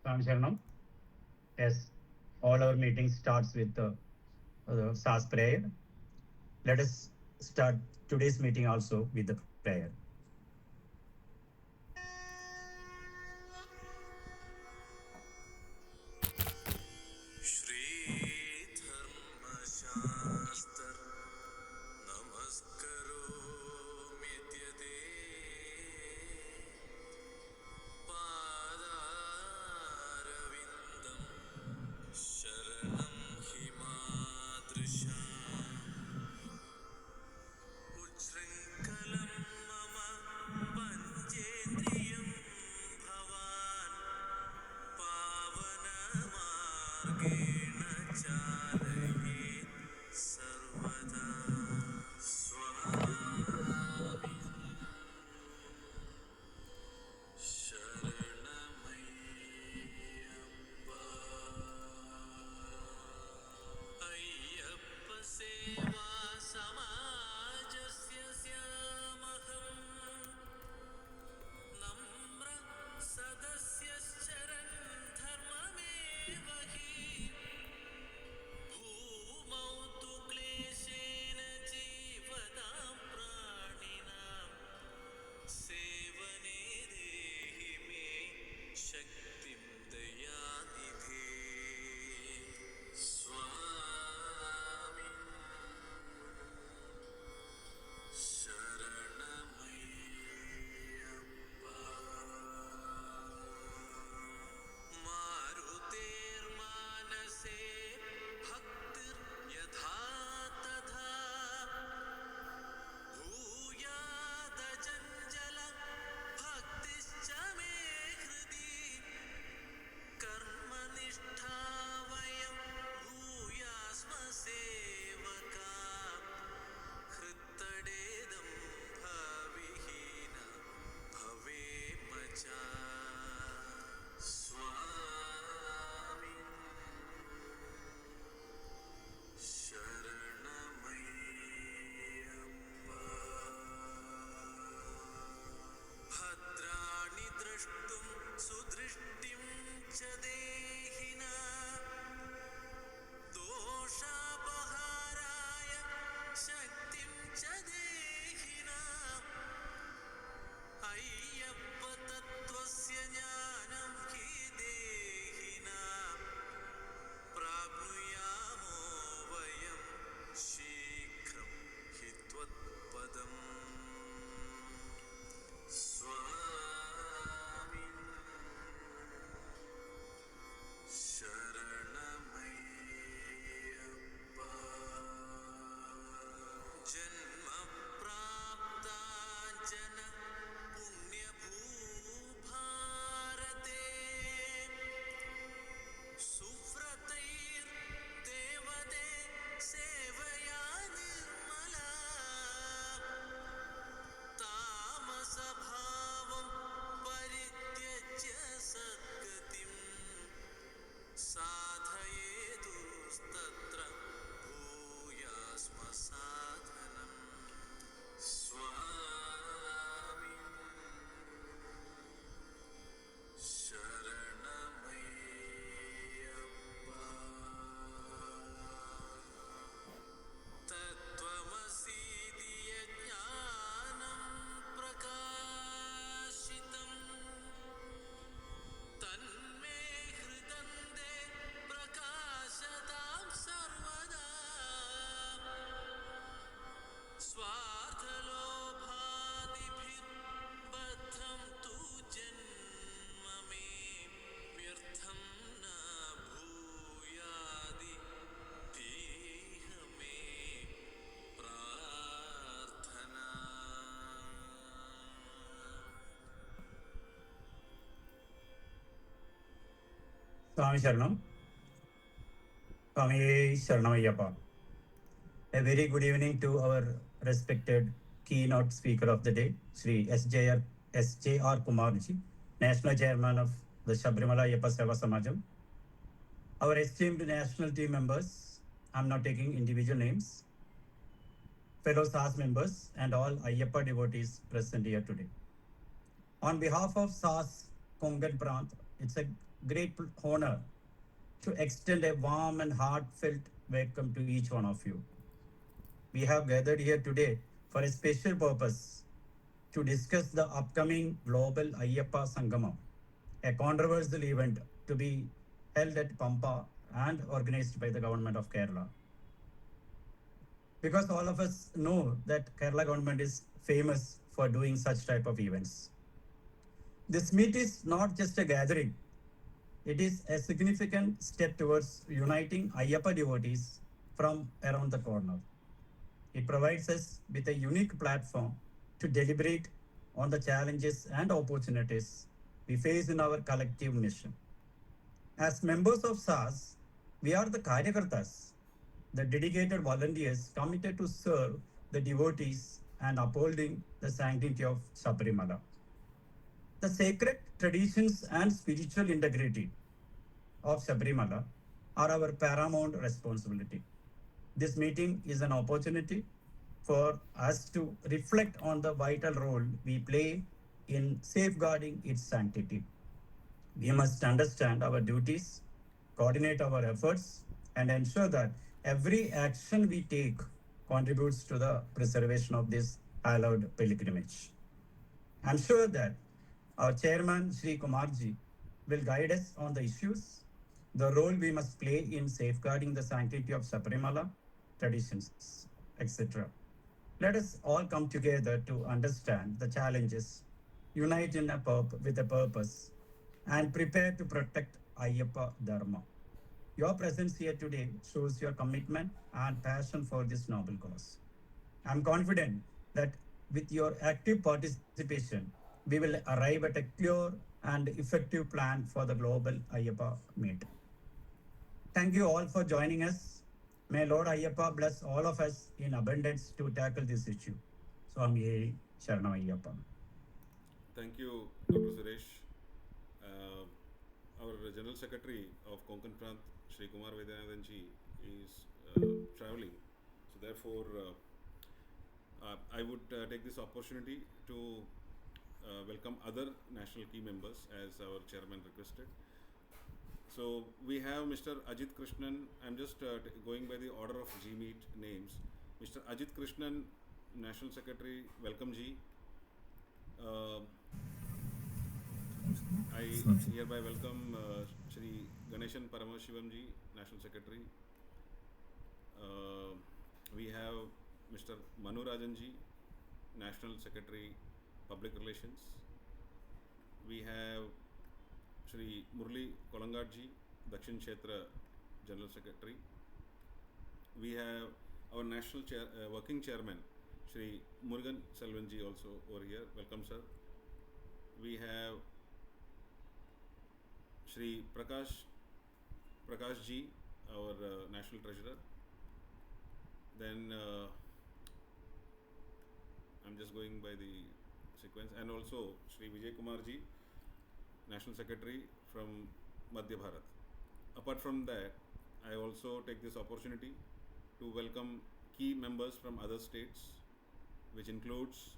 Samrakshanam. Yes, all our meetings starts with the SASS prayer. Let us start today's meeting also with the prayer. Shri Dharma Shastra Namaskaro Mityade Padaravindam Sharanam Himadrisha Uchrinkalam Mama Panjendriyam Bhavan Pavanamargena Chalaye Sarvada Swami Sharanamayappa Ayyappa Seva Samajasya Samaham Namra Sadasyacharan Dharmamevahi Bhumau tu Kleshena Jeevatam Praninam Sevane Dehi Me Shaktim Dayanidhe Swami Sharanamayappa Marutermanase Bhaktir Yatha Tatha Bhuyadajanjala Bhaktischa Me Hridi Karmanishta Vayam Bhuyasma Sevaka Hrittadedam Bhavihina Bhave Macha Swami Sharanamayappa Bhadrani Drashtum Sudrishtim Cha Dehina Doshapaharaya Shaktim Cha Dehina Ayyappa Tattvasya Jnanam Hi Dehina Prabhuyamo Vayam Shikram Hi Tvatpadam Swami Sharanamayappa Janma Prapta Jana Punya Bharate Sufratair Devade Sevaya Nirmala Tamasa Bhavam Parityajya Sadgatim Sadhayeduस्तत्र Bhuyasma Sadhanam Swami Sharanamayappa Tattvamasidiya Jnanam Prakashitam Tanme Hridande Prakashatam Sarvada Swarthalobhadibhir Badham Tu Janma Me Vyartham Na Bhuyadi Deha Me Prarthana Swami Sharanam. Swami Sharanam. A very good evening to our respected keynote speaker of the day, Shri S.J.R. Kumar, National Chairman of the Sabarimala Ayyappa Seva Samajam. Our esteemed national team members, I'm not taking individual names, fellow SASS members, and all Ayyappa devotees present here today. On behalf of SASS Konkan Pranth, it's a great honor to extend a warm and heartfelt welcome to each one of you. We have gathered here today for a special purpose to discuss the upcoming global Ayyappa Sangamam, a controversial event to be held at Pampa and organized by the government of Kerala. Because all of us know that Kerala government is famous for doing such type of events. This meet is not just a gathering, it is a significant step towards uniting Ayyappa devotees from around the corner. It provides us with a unique platform to deliberate on the challenges and opportunities we face in our collective mission. As members of SASS, we are the Karyakartas, the dedicated volunteers committed to serve the devotees and upholding the sanctity of Sabarimala. The sacred traditions and spiritual integrity of Sabarimala are our paramount responsibility. This meeting is an opportunity for us to reflect on the vital role we play in safeguarding its sanctity. We must understand our duties, coordinate our efforts, and ensure that every action we take contributes to the preservation of this hallowed pilgrimage. I'm sure that our chairman, Shri Kumarji, will guide us on the issues, the role we must play in safeguarding the sanctity of Sabarimala traditions, etc. Let us all come together to understand the challenges, unite in with a purpose, and prepare to protect Ayyappa Dharma. Your presence here today shows your commitment and passion for this noble cause. I'm confident that with your active participation, we will arrive at a clear and effective plan for the global Ayyappa meet. Thank you all for joining us. May Lord Ayyappa bless all of us in abundance to tackle this issue. Swami Sharanam Ayyappa. Thank you, Dr. Suresh. Uh, our General Secretary of Konkan Pranth, Shri Kumar Vaidyanathanji, is traveling. So, therefore, I would take this opportunity to welcome other national key members as our chairman requested. So, we have Mr. Ajit Krishnan. I'm just going by the order of G Meet names. Mr. Ajit Krishnan, National Secretary, welcome G. I hereby welcome Shri Ganeshan Paramashivam National Secretary. We have Mr. Manu Rajan National Secretary, Public Relations. We have Shri Murli Kolangat Dakshin Kshetra General Secretary. We have our National Working Chairman, Shri Murugan Selvanji also over here. Welcome, sir. We have Shri Prakash Ji, our National Treasurer. Then I'm just going by the sequence, and also Shri Vijay Kumar Ji, National Secretary from Madhya Bharat. Apart from that, I also take this opportunity to welcome key members from other states, which includes,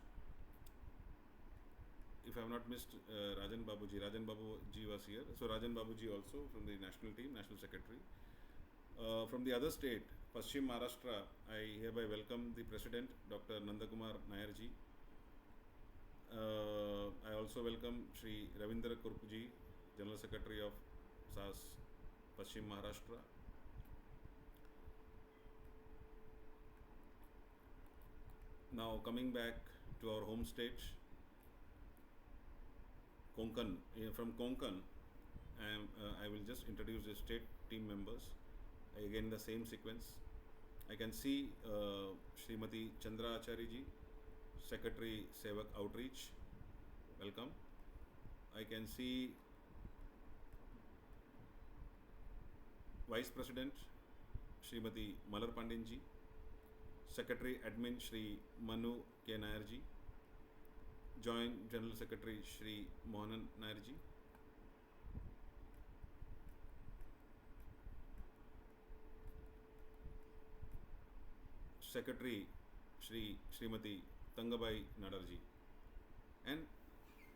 if I have not missed, Rajan Babuji. Rajan Babuji was here. So Rajan Babuji also from the national team, National Secretary. From the other state, Paschim Maharashtra, I hereby welcome the President, Dr. Nandakumar Nayarji. I also welcome Shri Ravindra Kurpuji, General Secretary of SASS, Paschim Maharashtra. Now coming back to our home state, Konkan. From Konkan, I will just introduce the state team members. Again, the same sequence. I can see Srimati Chandra Acharya ji, Secretary Seva Outreach. Welcome. I can see Vice President Srimati Malar Pandyan ji, Secretary Admin Shri Manu K. Nayar ji, Joint General Secretary Shri Mohanan Nayar ji, Secretary Srimati Tangabai Nadarji, and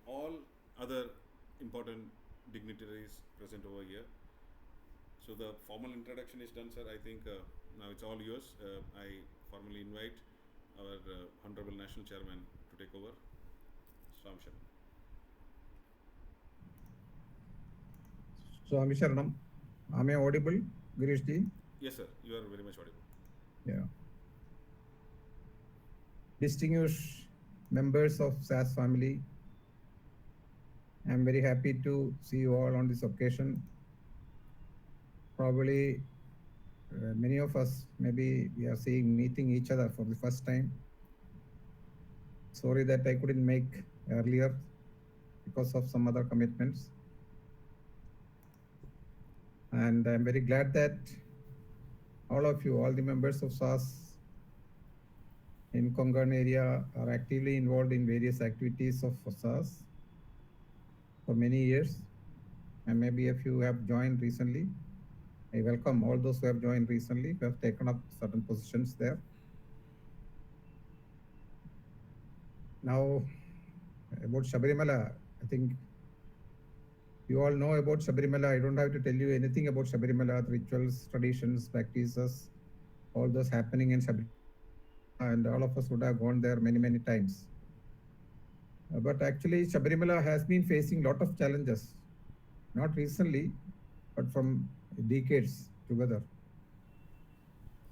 all other important dignitaries present over here. So the formal introduction is done, sir. I think now it's all yours. I formally invite our Honorable National Chairman to take over. Samrakshana. Swami Sharanam. Am I audible, Girish ji? Yes, sir. You are very much audible. Yeah. Distinguished members of SASS family, I am very happy to see you all on this occasion. Probably many of us, maybe we are meeting each other for the first time. Sorry that I couldn't make earlier because of some other commitments. And I'm very glad that all of you, all the members of SASS in Konkan area are actively involved in various activities of SASS for many years. And maybe if you have joined recently, I welcome all those who have joined recently, who have taken up certain positions there. Now, about Sabarimala, I think you all know about Sabarimala. I don't have to tell you anything about Sabarimala, the rituals, traditions, practices, all those happening in Sabarimala, and all of us would have gone there many, many times. But actually, Sabarimala has been facing a lot of challenges, not recently, but from decades together.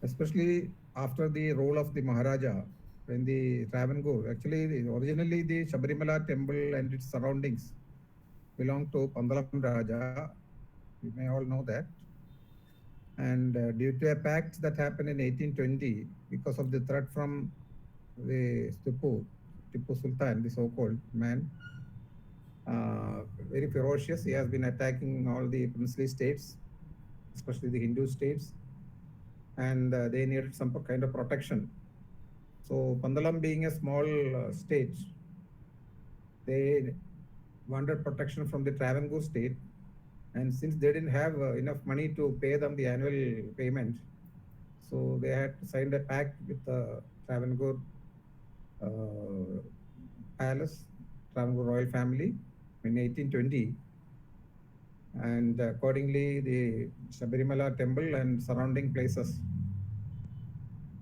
Especially after the role of the Maharaja when the Travancore, actually originally the Sabarimala temple and its surroundings belonged to Pandalam Raja. You may all know that. And due to a pact that happened in 1820, because of the threat from the Tipu Sultan, the so-called man, very ferocious. He has been attacking all the princely states, especially the Hindu states, and they needed some kind of protection. So Pandalam being a small state, they wanted protection from the Travancore state, and since they didn't have enough money to pay them the annual payment, so they had signed a pact with the Travancore palace, Travancore royal family in 1820, and accordingly the Sabarimala temple and surrounding places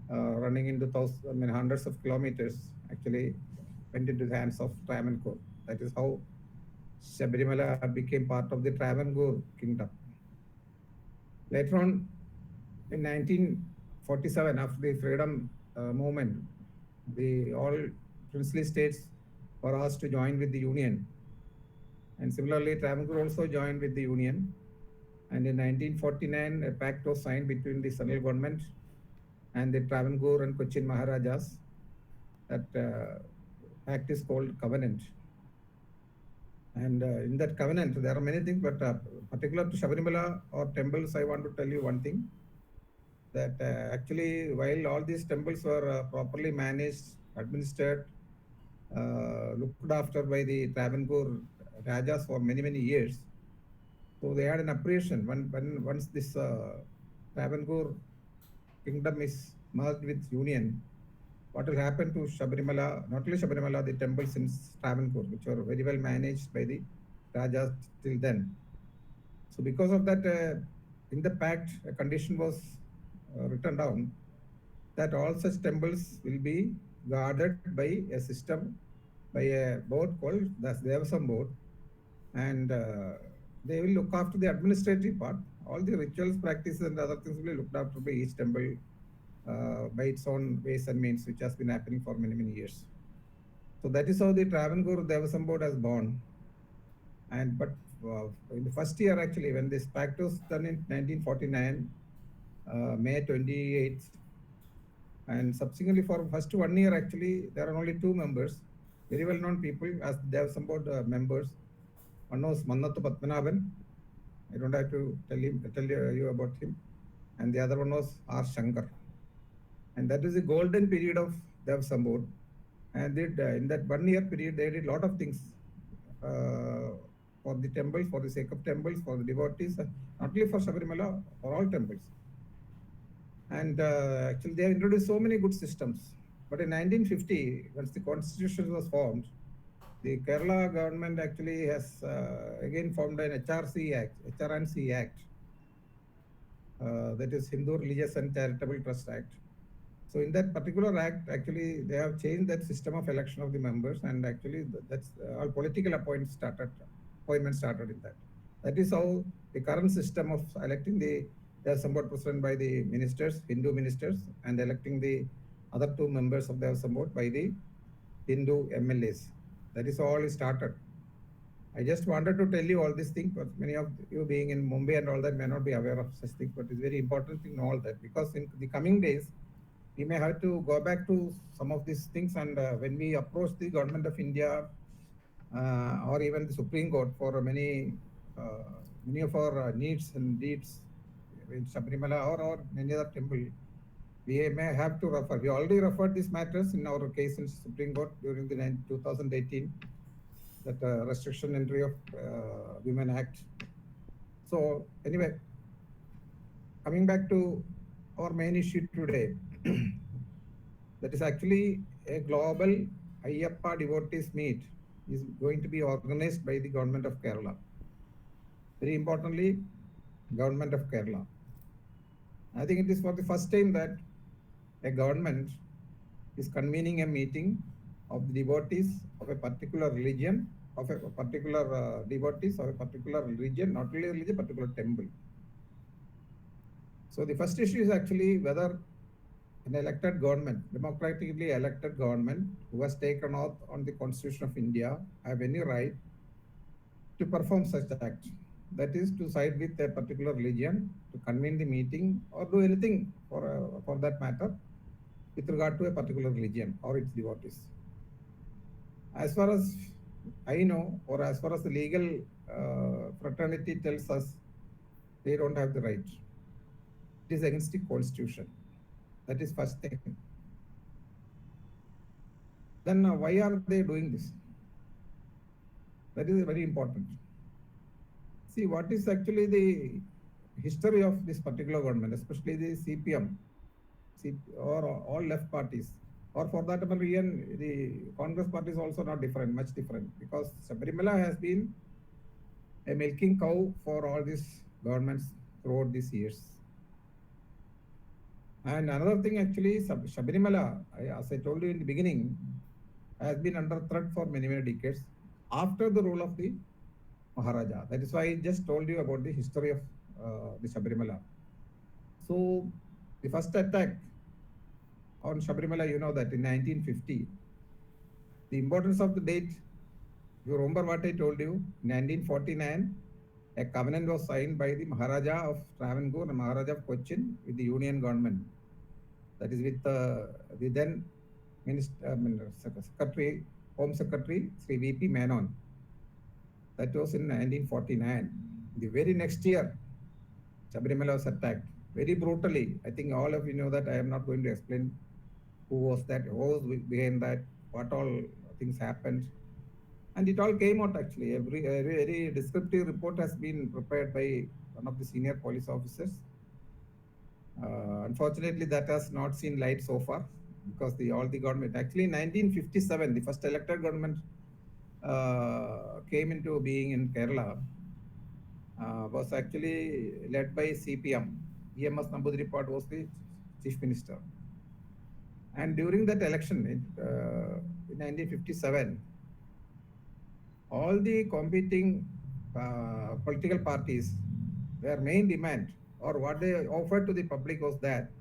running into hundreds of kilometers actually went into the hands of Travancore. That is how Sabarimala became part of the Travancore kingdom. Later on, in 1947, after the freedom movement, all princely states were asked to join with the union. And similarly, Travancore also joined with the union. And in 1949, a pact was signed between the central government and the Travancore and Cochin Maharajas. That pact is called covenant. And in that covenant, there are many things, but particular to Sabarimala or temples, I want to tell you one thing, that actually while all these temples were properly managed, administered, looked after by the Travancore Rajas for many, many years, so they had an appreciation once this Travancore kingdom is merged with union, what will happen to Sabarimala, not only Sabarimala, the temples in Travancore, which were very well managed by the Rajas till then. So because of that, in the pact, a condition was written down that all such temples will be guarded by a system, by a board called the Devasam board, and they will look after the administrative part. All the rituals, practices, and other things will be looked after by each temple by its own ways and means, which has been happening for many, many years. So that is how the Travancore Devasam board has born. And but in the first year, actually, when this pact was done in 1949, May 28th, and subsequently for first 1 year, actually, there are only 2 members, very well-known people as Devasam board members. One was Mannathu Padmanabhan. I don't have to tell you about him. And the other one was R. Shankar. And that is the golden period of Devasam board. And in that 1 year period, they did a lot of things for the temples, for the sake of temples, for the devotees, not only for Sabarimala, for all temples. And actually, they have introduced so many good systems. But in 1950, once the constitution was formed, the Kerala government actually has again formed an HRC Act, HRNC Act, that is Hindu Religious and Charitable Trust Act. So in that particular act, actually, they have changed that system of election of the members, and actually that's all political appointments started in that. That is how the current system of electing the Assembly president by the ministers, Hindu ministers, and electing the other two members of the Assembly by the Hindu MLAs. That is all started. I just wanted to tell you all these things, but many of you being in Mumbai and all that may not be aware of such things, but it's very important to know all that, because in the coming days, we may have to go back to some of these things, and when we approach the government of India or even the Supreme Court for many of our needs and deeds in Sabarimala or many other temple, we may have to refer. We already referred these matters in our case in Supreme Court during the 2018, that Restriction Entry of Women Act. So anyway, coming back to our main issue today, that is actually a global Ayyappa devotees meet is going to be organized by the government of Kerala. Very importantly, government of Kerala. I think it is for the first time that a government is convening a meeting of the devotees of a particular religion, of a particular devotees of a particular religion, not only religion, particular temple. So the first issue is actually whether an elected government, democratically elected government, who has taken oath on the Constitution of India, have any right to perform such act. That is to side with a particular religion, to convene the meeting, or do anything for that matter with regard to a particular religion or its devotees. As far as I know, or as far as the legal fraternity tells us, they don't have the right. It is against the Constitution. That is first thing. Then why are they doing this? That is very important. See, what is actually the history of this particular government, especially the CPM, or all left parties, or for that matter, even the Congress party is also not different, much different, because Sabarimala has been a milking cow for all these governments throughout these years. And another thing, actually, Sabarimala, as I told you in the beginning, has been under threat for many, many decades after the rule of the Maharaja. That is why I just told you about the history of the Sabarimala. So the first attack on Sabarimala, you know that in 1950, the importance of the date, you remember what I told you, in 1949, a covenant was signed by the Maharaja of Travancore and Maharaja of Cochin with the Union government. That is with the then Secretary, Home Secretary, Shri V.P. Menon. That was in 1949. The very next year, Sabarimala was attacked very brutally. I think all of you know that. I am not going to explain who was that, who was behind that, what all things happened. And it all came out actually. A very descriptive report has been prepared by one of the senior police officers. Unfortunately, that has not seen light so far, because all the government, actually in 1957, the first elected government came into being in Kerala, was actually led by CPM. EMS Namboodiripad was the chief minister. And during that election in 1957, all the competing political parties, their main demand or what they offered to the public was that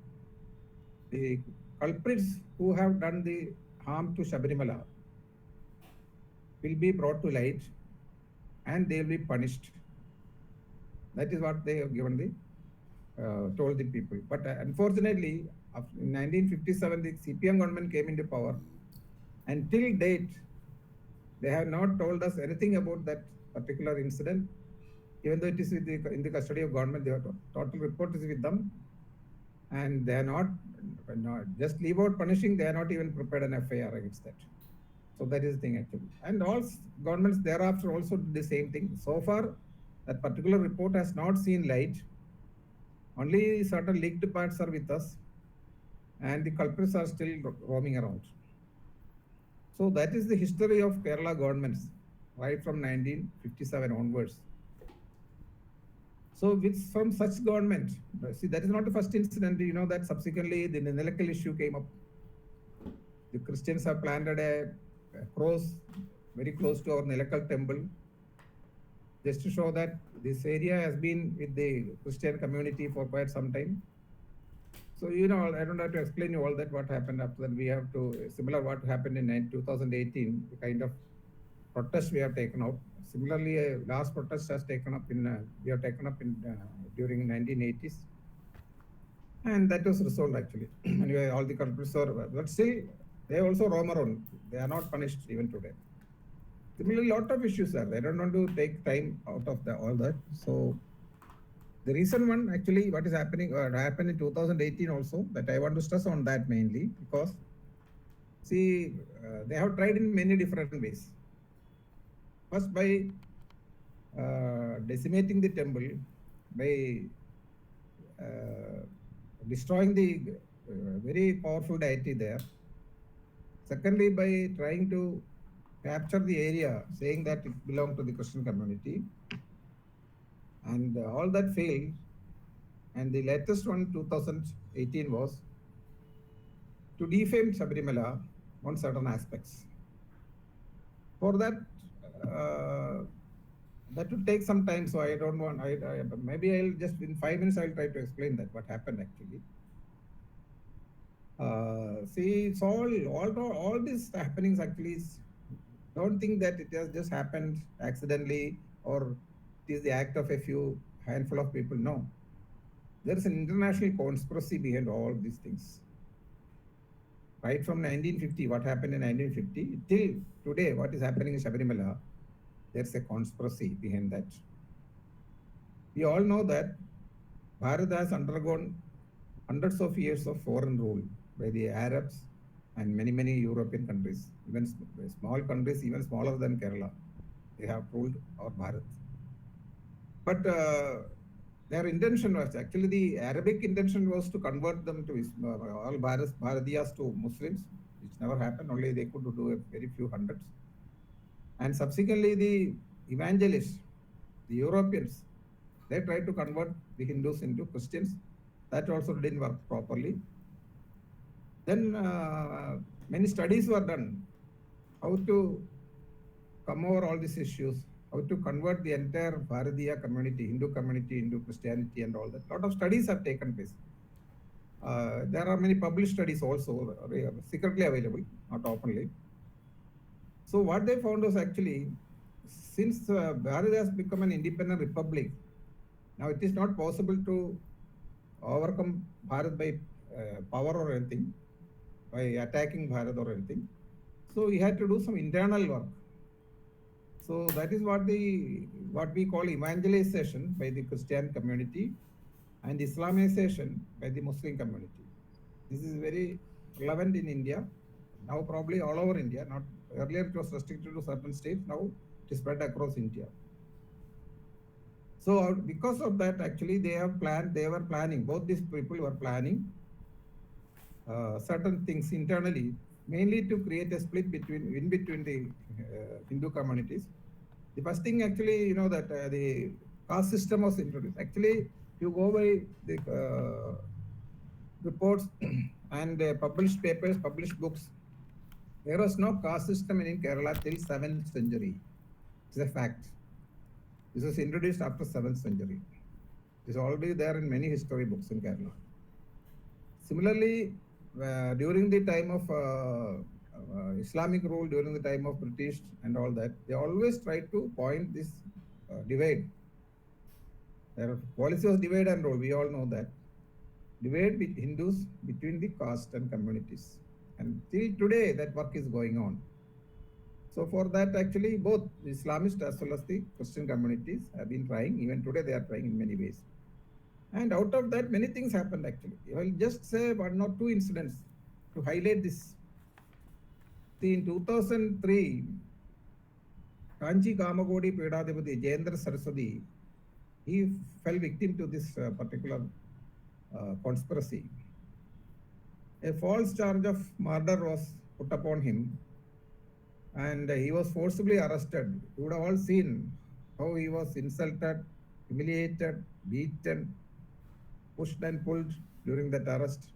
the culprits who have done the harm to Sabarimala will be brought to light and they will be punished. That is what they have given told the people. But unfortunately, in 1957, the CPM government came into power, and till date, they have not told us anything about that particular incident, even though it is in the custody of government. The total report is with them, and they are not just leave out punishing. They are not even prepared an FIR against that. So that is the thing actually. And all governments thereafter also did the same thing. So far, that particular report has not seen light. Only certain leaked parts are with us, and the culprits are still roaming around. So that is the history of Kerala governments right from 1957 onwards. So with from such government, see that is not the first incident. You know that subsequently the Nilakal issue came up. The Christians have planted a cross very close to our Nilakal temple, just to show that this area has been with the Christian community for quite some time. So you know, I don't have to explain you all that what happened after that. We have to similar what happened in 2018, the kind of protest we have taken out. Similarly, a last protest has taken up in we have taken up in during 1980s, and that was resolved actually. Anyway, all the culprits are, but still they also roam around. They are not punished even today. Similarly, lot of issues are. I don't want to take time out of all that. So the recent one actually, what is happening happened in 2018 also. That I want to stress on that mainly because see they have tried in many different ways. First by decimating the temple, by uh, destroying the very powerful deity there. Secondly, by trying to capture the area, saying that it belonged to the Christian community, and all that failed. And the latest one, 2018, was to defame Sabarimala on certain aspects. For that, uh, that would take some time, so I don't want. Maybe I'll just in 5 minutes I'll try to explain that what happened actually. See, it's all these happenings actually. Don't think that it has just happened accidentally or it is the act of a few handful of people. No, there is an international conspiracy behind all these things. Right from 1950, what happened in 1950 till today, what is happening in Sabarimala, there's a conspiracy behind that. We all know that Bharat has undergone hundreds of years of foreign rule by the Arabs and many European countries, even small countries, even smaller than Kerala. They have ruled our Bharat. But their intention was actually the Arabic intention was to convert them to all Bharatiyas to Muslims, which never happened. Only they could do a very few hundreds. And subsequently, the evangelists, the Europeans, they tried to convert the Hindus into Christians. That also didn't work properly. Then many studies were done how to come over all these issues, how to convert the entire Bharatiya community, Hindu community into Christianity and all that. A lot of studies have taken place. There are many published studies also, secretly available, not openly. So what they found was actually, since Bharat has become an independent republic, now it is not possible to overcome Bharat by power or anything, by attacking Bharat or anything. So we had to do some internal work. So that is what we call evangelization by the Christian community and Islamization by the Muslim community. This is very relevant in India. Now probably all over India. Not earlier it was restricted to certain states. Now it is spread across India. So because of that, actually they were planning, both these people were planning certain things internally, mainly to create a split between the Hindu communities. The first thing actually, you know that the caste system was introduced. Actually, you go by the reports and published papers, published books, there was no caste system in Kerala till 7th century. It's a fact. This was introduced after 7th century. It is already there in many history books in Kerala. Similarly, during the time of Islamic rule, during the time of British and all that, they always tried to point this divide. Their policy was divide and rule. We all know that. Divide with Hindus between the caste and communities. And till today, that work is going on. So for that, actually, both the Islamist as well as the Christian communities have been trying. Even today, they are trying in many ways. And out of that, many things happened actually. I will just say one or two incidents to highlight this. See, in 2003, Kanchi Kamagodi Pedadipati, Jayendra Saraswati, he fell victim to this particular conspiracy. A false charge of murder was put upon him, and he was forcibly arrested. You would have all seen how he was insulted, humiliated, beaten, pushed and pulled during that arrest,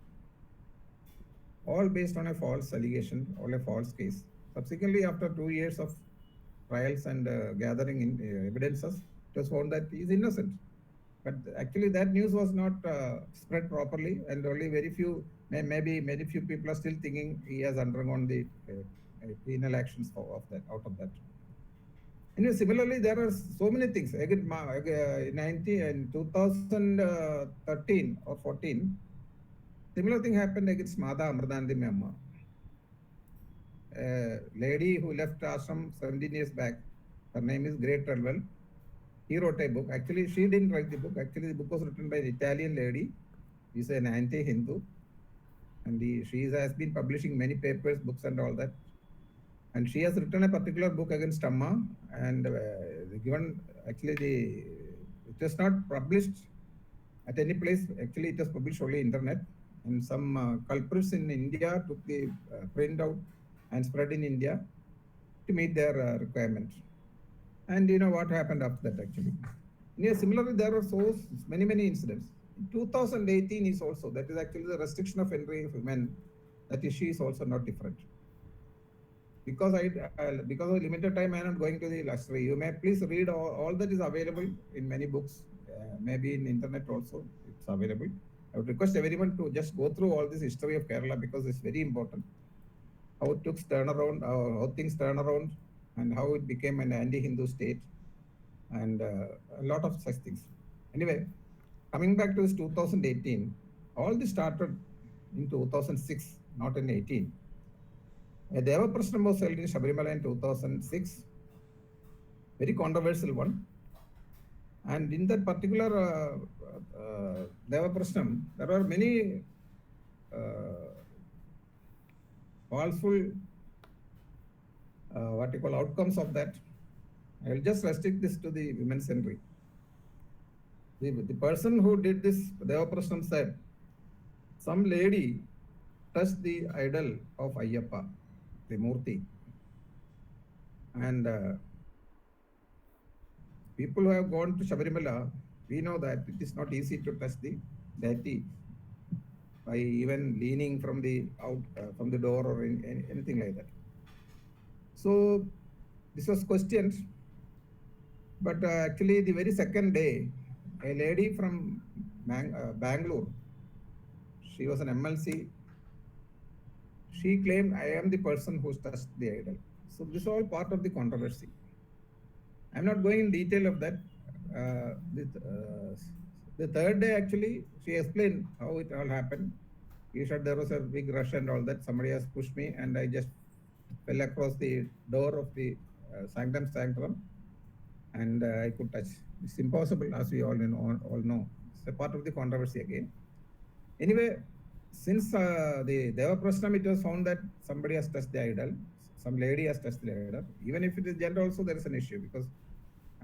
all based on a false allegation or a false case. Subsequently, after 2 years of trials and gathering evidences, it was found that he is innocent. But actually, that news was not spread properly, and only very few, maybe very few people are still thinking he has undergone the penal actions of that, out of that. Anyway, similarly, there are so many things. Again, 2013 or 14, similar thing happened against Mada Amradandi Amma, a lady who left ashram 17 years back. Her name is Great Redwell. He wrote a book. Actually, she didn't write the book. Actually, the book was written by an Italian lady. She's an anti-Hindu, and she has been publishing many papers, books, and all that. And she has written a particular book against Amma, and given actually it was not published at any place. Actually, it was published only internet. And some culprits in India took the print out and spread in India to meet their requirement. And you know what happened after that actually. Yeah, similarly, there were so many incidents. In 2018 is also, that is actually the restriction of entry of women. That issue is also not different. Because because of limited time, I am not going to the luxury. You may please read all that is available in many books, maybe in internet also it's available. I would request everyone to just go through all this history of Kerala because it's very important. How it took turnaround, how things turn around, and how it became an anti-Hindu state, and a lot of such things. Anyway, coming back to this 2018, all this started in 2006, not in 18. A Deva Prashnam was held in Sabarimala in 2006, very controversial one. And in that particular Deva Prashnam, there are many falseful, what you call outcomes of that. I will just restrict this to the women's entry. The person who did this Deva Prashnam said, some lady touched the idol of Ayyappa, the Murti. And people who have gone to Sabarimala, we know that it is not easy to touch the deity by even leaning from the from the door or anything like that. So this was questioned, but actually the very second day, a lady from Bangalore, she was an MLC, she claimed, I am the person who touched the idol. So this is all part of the controversy. I'm not going in detail of that. The third day, actually, she explained how it all happened. She said there was a big rush and all that. Somebody has pushed me, and I just fell across the door of the sanctum, and I could touch. It's impossible, as we all know. It's a part of the controversy again. Anyway, since the Deva Prashnam, it was found that somebody has touched the idol, some lady has touched the idol. Even if it is gender also, there is an issue because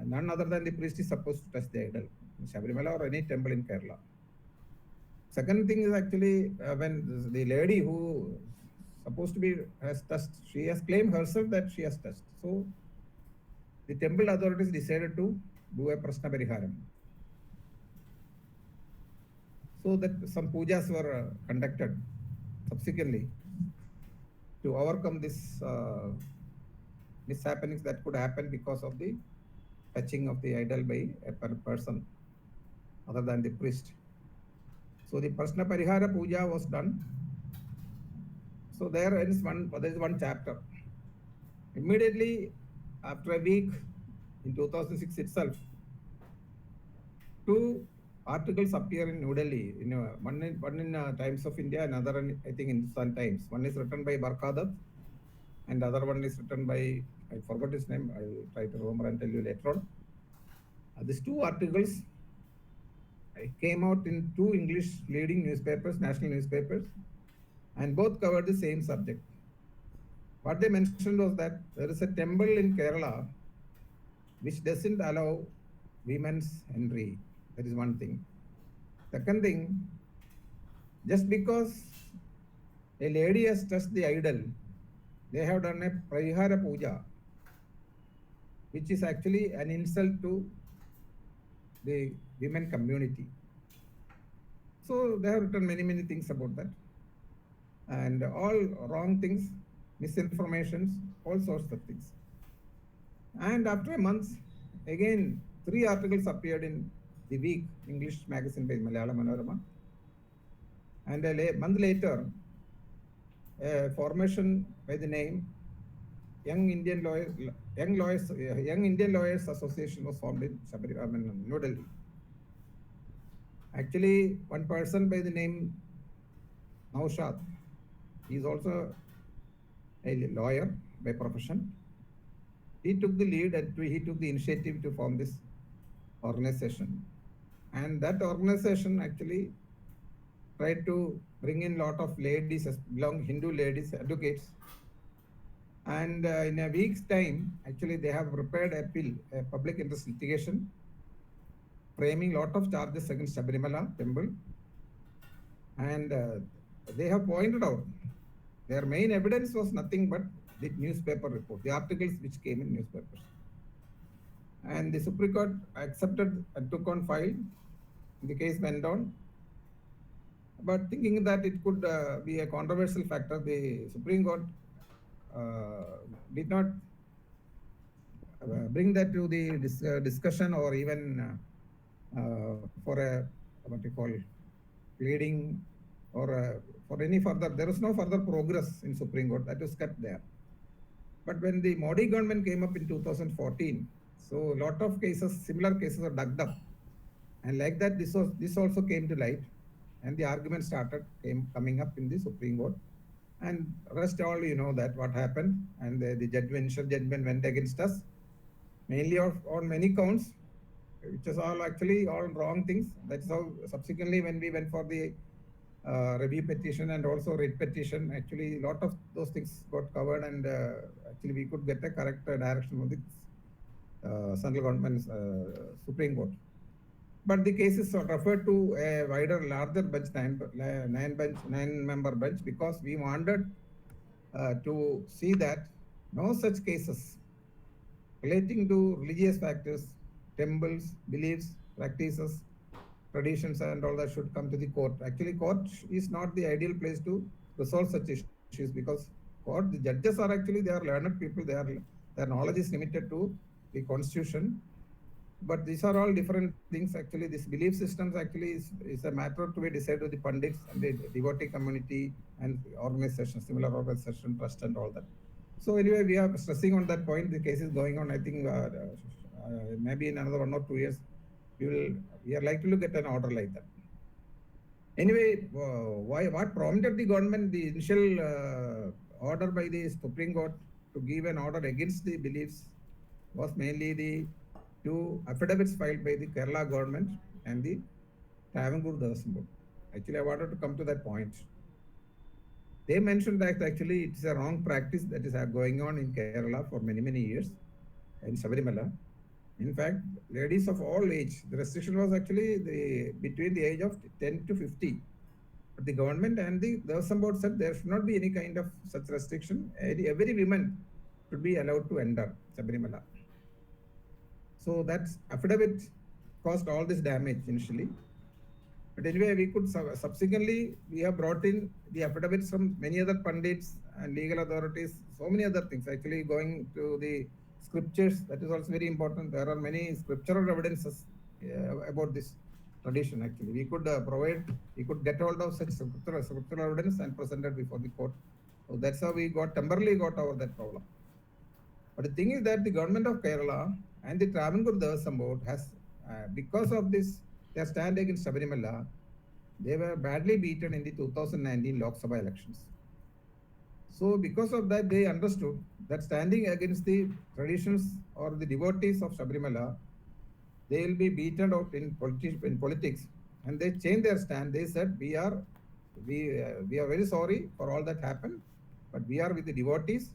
none other than the priest is supposed to touch the idol in Sabarimala or any temple in Kerala. Second thing is actually when the lady who supposed to be has touched, she has claimed herself that she has touched. So the temple authorities decided to do a Prashna Pariharam. So that some pujas were conducted subsequently to overcome this mishappenings that could happen because of the touching of the idol by a person other than the priest. So the Prashna Parihara Puja was done. So there is one chapter. Immediately after a week in 2006 itself, two articles appear in New Delhi. One in Times of India, another in, I think, in Sun Times. One is written by Barkadat, and the other one is written by, I forgot his name. I will try to remember and tell you later on. These two articles came out in two English leading newspapers, national newspapers, and both covered the same subject. What they mentioned was that there is a temple in Kerala which doesn't allow women's entry. That is one thing. Second thing, just because a lady has touched the idol, they have done a Prahara Puja, which is actually an insult to the women community. So they have written many, many things about that. And all wrong things, misinformations, all sorts of things. And after a month, again, 3 articles appeared in the week English magazine by Malayalam Manorama. And a month later, a formation by the name Young Indian Lawyers Association was formed in New Delhi. Actually, one person by the name Naushad, he is also a lawyer by profession. He took the lead and he took the initiative to form this organization. And that organization actually tried to bring in a lot of ladies, Hindu ladies, advocates. And in a week's time, actually, they have prepared a bill, a public interest litigation, framing a lot of charges against Sabarimala temple. And they have pointed out their main evidence was nothing but the newspaper report, the articles which came in newspapers. And the Supreme Court accepted and took on file. The case went on. But thinking that it could be a controversial factor, the Supreme Court did not bring that to the discussion or even for a what you call pleading or for any further. There was no further progress in Supreme Court. That was kept there. But when the Modi government came up in 2014, so a lot of cases, similar cases, are dug up, and like that, this also came to light, and the argument coming up in the Supreme Court, and rest all you know that what happened, and the initial judgment went against us, mainly on many counts, which is all actually all wrong things. That's how subsequently when we went for the review petition and also writ petition, actually a lot of those things got covered, and actually we could get a correct direction from the central government's Supreme Court. But the cases are referred to a wider, larger bench, nine-member bench, because we wanted to see that no such cases relating to religious factors, temples, beliefs, practices, traditions, and all that should come to the court. Actually, court is not the ideal place to resolve such issues, because court, the judges are actually, they are learned people. Their knowledge is limited to the constitution. But these are all different things. Actually, this belief systems actually is a matter to be decided with the pandits and the devotee community and organizations, similar organization, trust, and all that. So anyway, we are stressing on that point. The case is going on. I think maybe in another 1 or 2 years, we are likely to get an order like that. Anyway, what prompted the government, the initial order by the Supreme Court to give an order against the beliefs was mainly the 2 affidavits filed by the Kerala government and the Travancore Devasam Board. Actually, I wanted to come to that point. They mentioned that actually it's a wrong practice that is going on in Kerala for many, many years in Sabarimala. In fact, ladies of all age, the restriction was actually between the age of 10 to 50. But the government and the Devasam Board said there should not be any kind of such restriction. Every woman should be allowed to enter Sabarimala. So that affidavit caused all this damage initially. But anyway, we could subsequently, we have brought in the affidavits from many other pandits and legal authorities, so many other things. Actually, going to the scriptures, that is also very important. There are many scriptural evidences about this tradition. Actually, we could we could get hold of such scriptural evidence and present it before the court. So that's how we temporarily got over that problem. But the thing is that the government of Kerala and the Travancore Devasam Board has, because of this, their stand against Sabarimala, they were badly beaten in the 2019 Lok Sabha elections. So because of that, they understood that standing against the traditions or the devotees of Sabarimala, they will be beaten out in politics. And they changed their stand. They said, we are very sorry for all that happened, but we are with the devotees.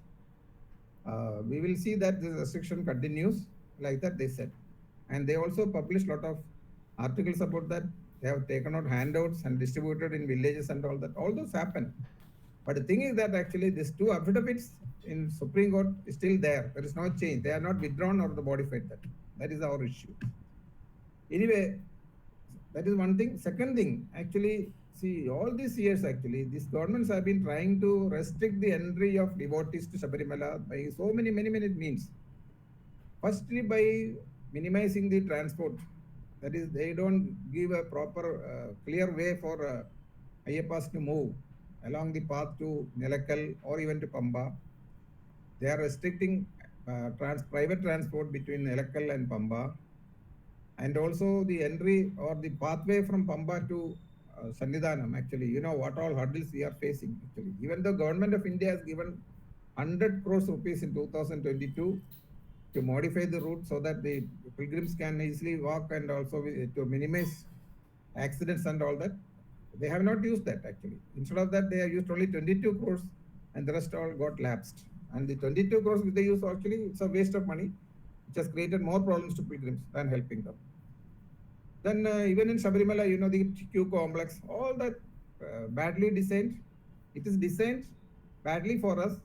We will see that this restriction continues, like that they said. And they also published a lot of articles about that. They have taken out handouts and distributed in villages and all that. All those happened. But the thing is that actually these two affidavits in Supreme Court is still there. There is no change. They are not withdrawn or modified that. That is our issue. Anyway, that is one thing. Second thing, actually, see, all these years, actually, these governments have been trying to restrict the entry of devotees to Sabarimala by so many means. Firstly, by minimizing the transport. That is, they don't give a proper, clear way for Ayyappas to move along the path to Nelakkal or even to Pamba. They are restricting private transport between Nelakkal and Pamba, and also the entry or the pathway from Pamba to Sannidhanam. Actually, you know what all hurdles we are facing. Actually, even the government of India has given 100 crores rupees in 2022 to modify the route so that the pilgrims can easily walk, and also to minimize accidents and all that. They have not used that actually. Instead of that, they have used only 22 crores, and the rest all got lapsed. And the 22 crores which they use, actually, it's a waste of money, which has created more problems to pilgrims than helping them. Then even in Sabarimala, you know, the queue complex, all that badly designed. It is designed badly for us,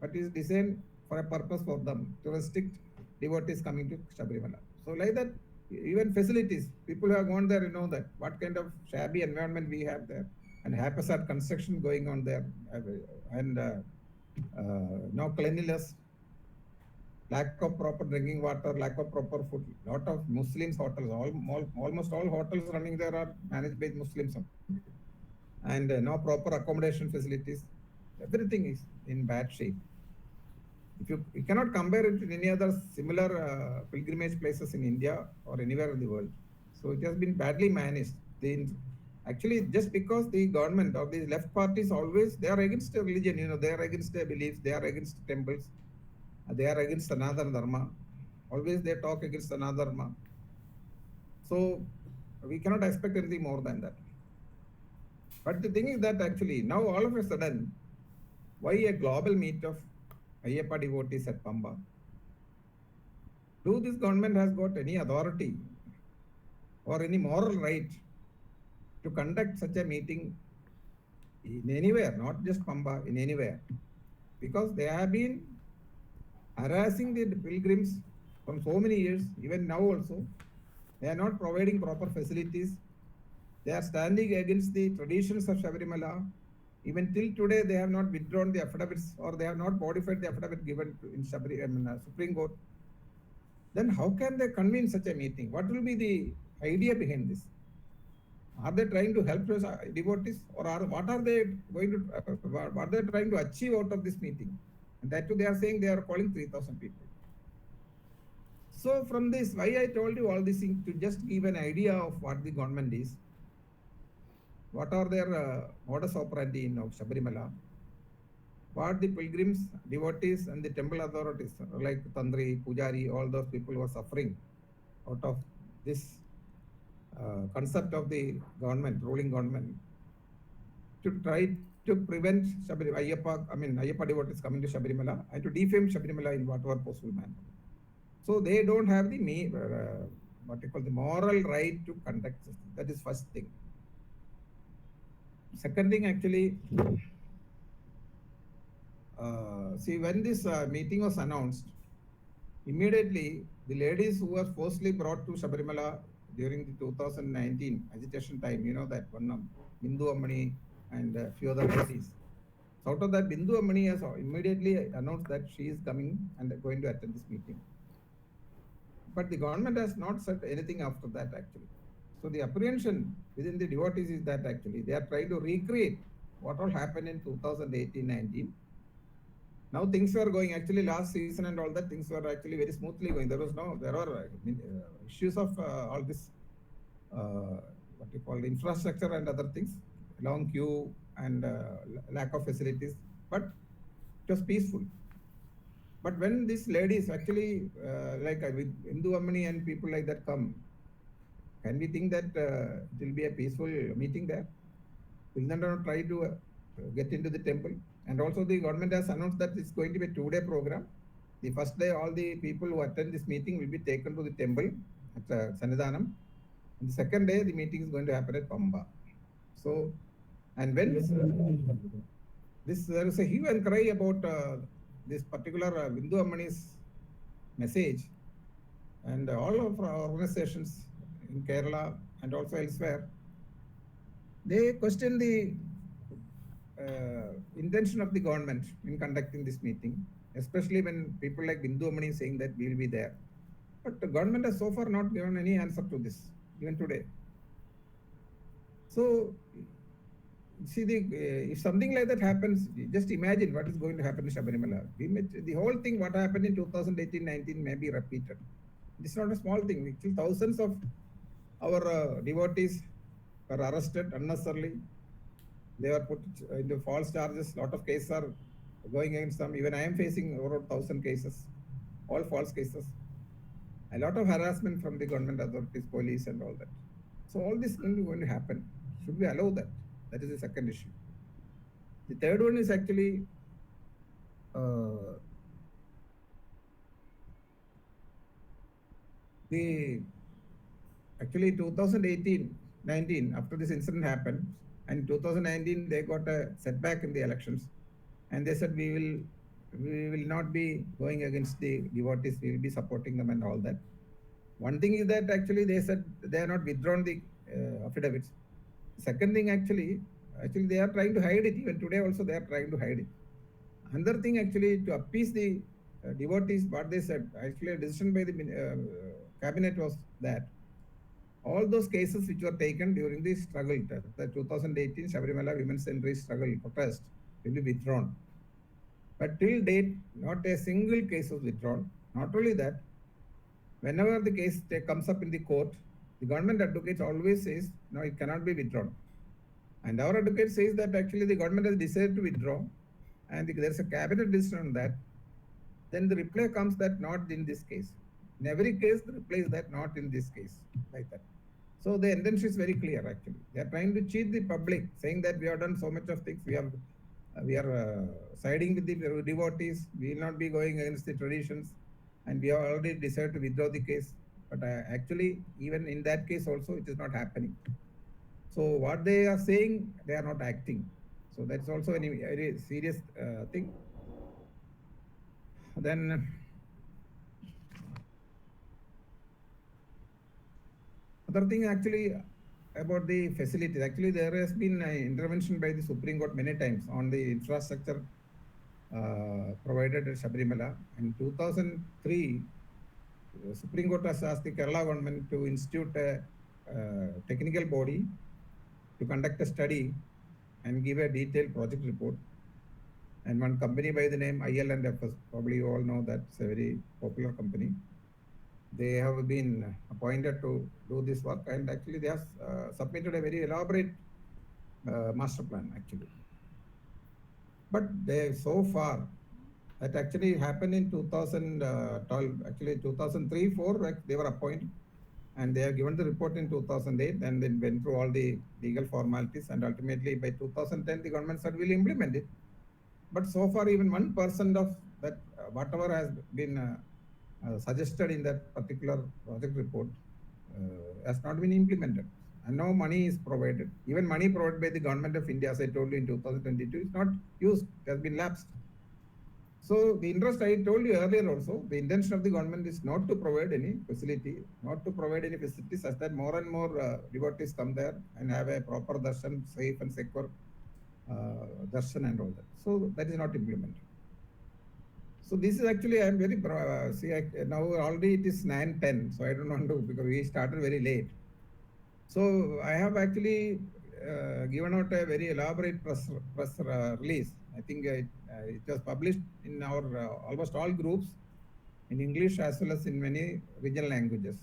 but it is designed for a purpose for them to restrict devotees coming to Sabarimala. So like that, even facilities, people who have gone there, you know that what kind of shabby environment we have there, and haphazard construction going on there, and no cleanliness, lack of proper drinking water, lack of proper food. Lot of Muslims hotels, almost all hotels running there are managed by Muslims only. And no proper accommodation facilities. Everything is in bad shape. You cannot compare it to any other similar pilgrimage places in India or anywhere in the world. So it has been badly managed. Actually, just because the government or the left parties always, they are against religion, you know, they are against their beliefs, they are against temples, they are against another dharma. Always they talk against another dharma. So we cannot expect anything more than that. But the thing is that actually now all of a sudden, why a global meet of Ayyappa devotees at Pamba? Do this government has got any authority or any moral right to conduct such a meeting in anywhere, not just Pamba, in anywhere? Because they have been harassing the pilgrims from so many years, even now also. They are not providing proper facilities. They are standing against the traditions of Sabarimala. Even till today, they have not withdrawn the affidavits, or they have not modified the affidavit given in Supreme Court. Then how can they convene such a meeting? What will be the idea behind this? Are they trying to help devotees, or what are they going to? What are they trying to achieve out of this meeting? And that too, they are saying they are calling 3,000 people. So from this, why I told you all these things, to just give an idea of what the government is, what are their modus operandi in Sabarimala, what the pilgrims, devotees, and the temple authorities like Tandri, Pujari, all those people who are suffering out of this concept of the government, ruling government, to try to prevent Ayyappa devotees coming to Sabarimala and to defame Sabarimala in whatever possible manner. So they don't have the the moral right to conduct this. That is first thing. Second thing, actually, see, when this meeting was announced, immediately the ladies who were forcibly brought to Sabarimala during the 2019 agitation time, you know that one Bindu Ammani and a few other ladies. So out of that, Bindu Ammani has immediately announced that she is coming and going to attend this meeting. But the government has not said anything after that actually. So the apprehension within the devotees is that actually they are trying to recreate what all happened in 2018-19. Now things were going, actually last season and all that, things were actually very smoothly going. There were issues of all this, infrastructure and other things, long queue and lack of facilities, but it was peaceful. But when these ladies actually, with Hindu Ammani and people like that come, can we think that it will be a peaceful meeting there? Will they not try to get into the temple? And also the government has announced that it's going to be a 2-day program. The first day, all the people who attend this meeting will be taken to the temple at Sannidhanam. And the second day, the meeting is going to happen at Pamba. So, and when there is a hue and cry about this particular Bindu Ammani's message, and all of our organizations in Kerala and also elsewhere, they question the intention of the government in conducting this meeting, especially when people like Bindu Ammani saying that we will be there. But the government has so far not given any answer to this, even today. So, see, if something like that happens, just imagine what is going to happen in Sabarimala. The whole thing, what happened in 2018-19 may be repeated. It's not a small thing. Actually, thousands of our devotees were arrested unnecessarily. They were put into false charges. A lot of cases are going against them. Even I am facing over 1,000 cases, all false cases. A lot of harassment from the government authorities, police, and all that. So all this is going to happen. Should we allow that? That is the second issue. The third one is actually the actually 2018-19, after this incident happened, and 2019 they got a setback in the elections, and they said we will not be going against the devotees, we will be supporting them and all that. One thing is that actually they said they are not withdrawn the affidavits. Second thing, actually they are trying to hide it. Even today also they are trying to hide it. Another thing, actually, to appease the devotees, what they said, actually a decision by the cabinet was that all those cases which were taken during the struggle, the 2018 Sabarimala Women's Century struggle protest, will be withdrawn. But till date, not a single case was withdrawn. Not only that, whenever the case comes up in the court, the government advocate always says, no, it cannot be withdrawn. And our advocate says that actually the government has decided to withdraw, and there's a cabinet decision on that. Then the reply comes that not in this case. In every case, the reply is that not in this case, like that. So the intention is very clear, actually. They are trying to cheat the public, saying that we have done so much of things, we are siding with the devotees, we will not be going against the traditions, and we have already decided to withdraw the case. But actually, even in that case also, it is not happening. So what they are saying, they are not acting. So that's also a very serious thing. Then other thing, actually, about the facilities. Actually, there has been an intervention by the Supreme Court many times on the infrastructure provided at Sabarimala. In 2003, the Supreme Court has asked the Kerala government to institute a technical body to conduct a study and give a detailed project report. And one company by the name IL&FS, probably you all know that it's a very popular company. They have been appointed to do this work, and actually they have submitted a very elaborate master plan, actually. But they so far, that actually happened in 2012, actually 2003-4, they were appointed, and they have given the report in 2008, and then went through all the legal formalities, and ultimately by 2010 the government said we'll implement it. But so far, even 1% of that, whatever has been suggested in that particular project report, has not been implemented. And no money is provided. Even money provided by the government of India, as I told you in 2022, is not used, it has been lapsed. So the interest, I told you earlier also, the intention of the government is not to provide any facility, such that more and more devotees come there and have a proper darshan, safe and secure darshan and all that. So that is not implemented. So this is actually, I am very, now already it is 9:10, so I don't want to, because we started very late. So I have actually given out a very elaborate press release. I think it was published in our almost all groups in English as well as in many regional languages.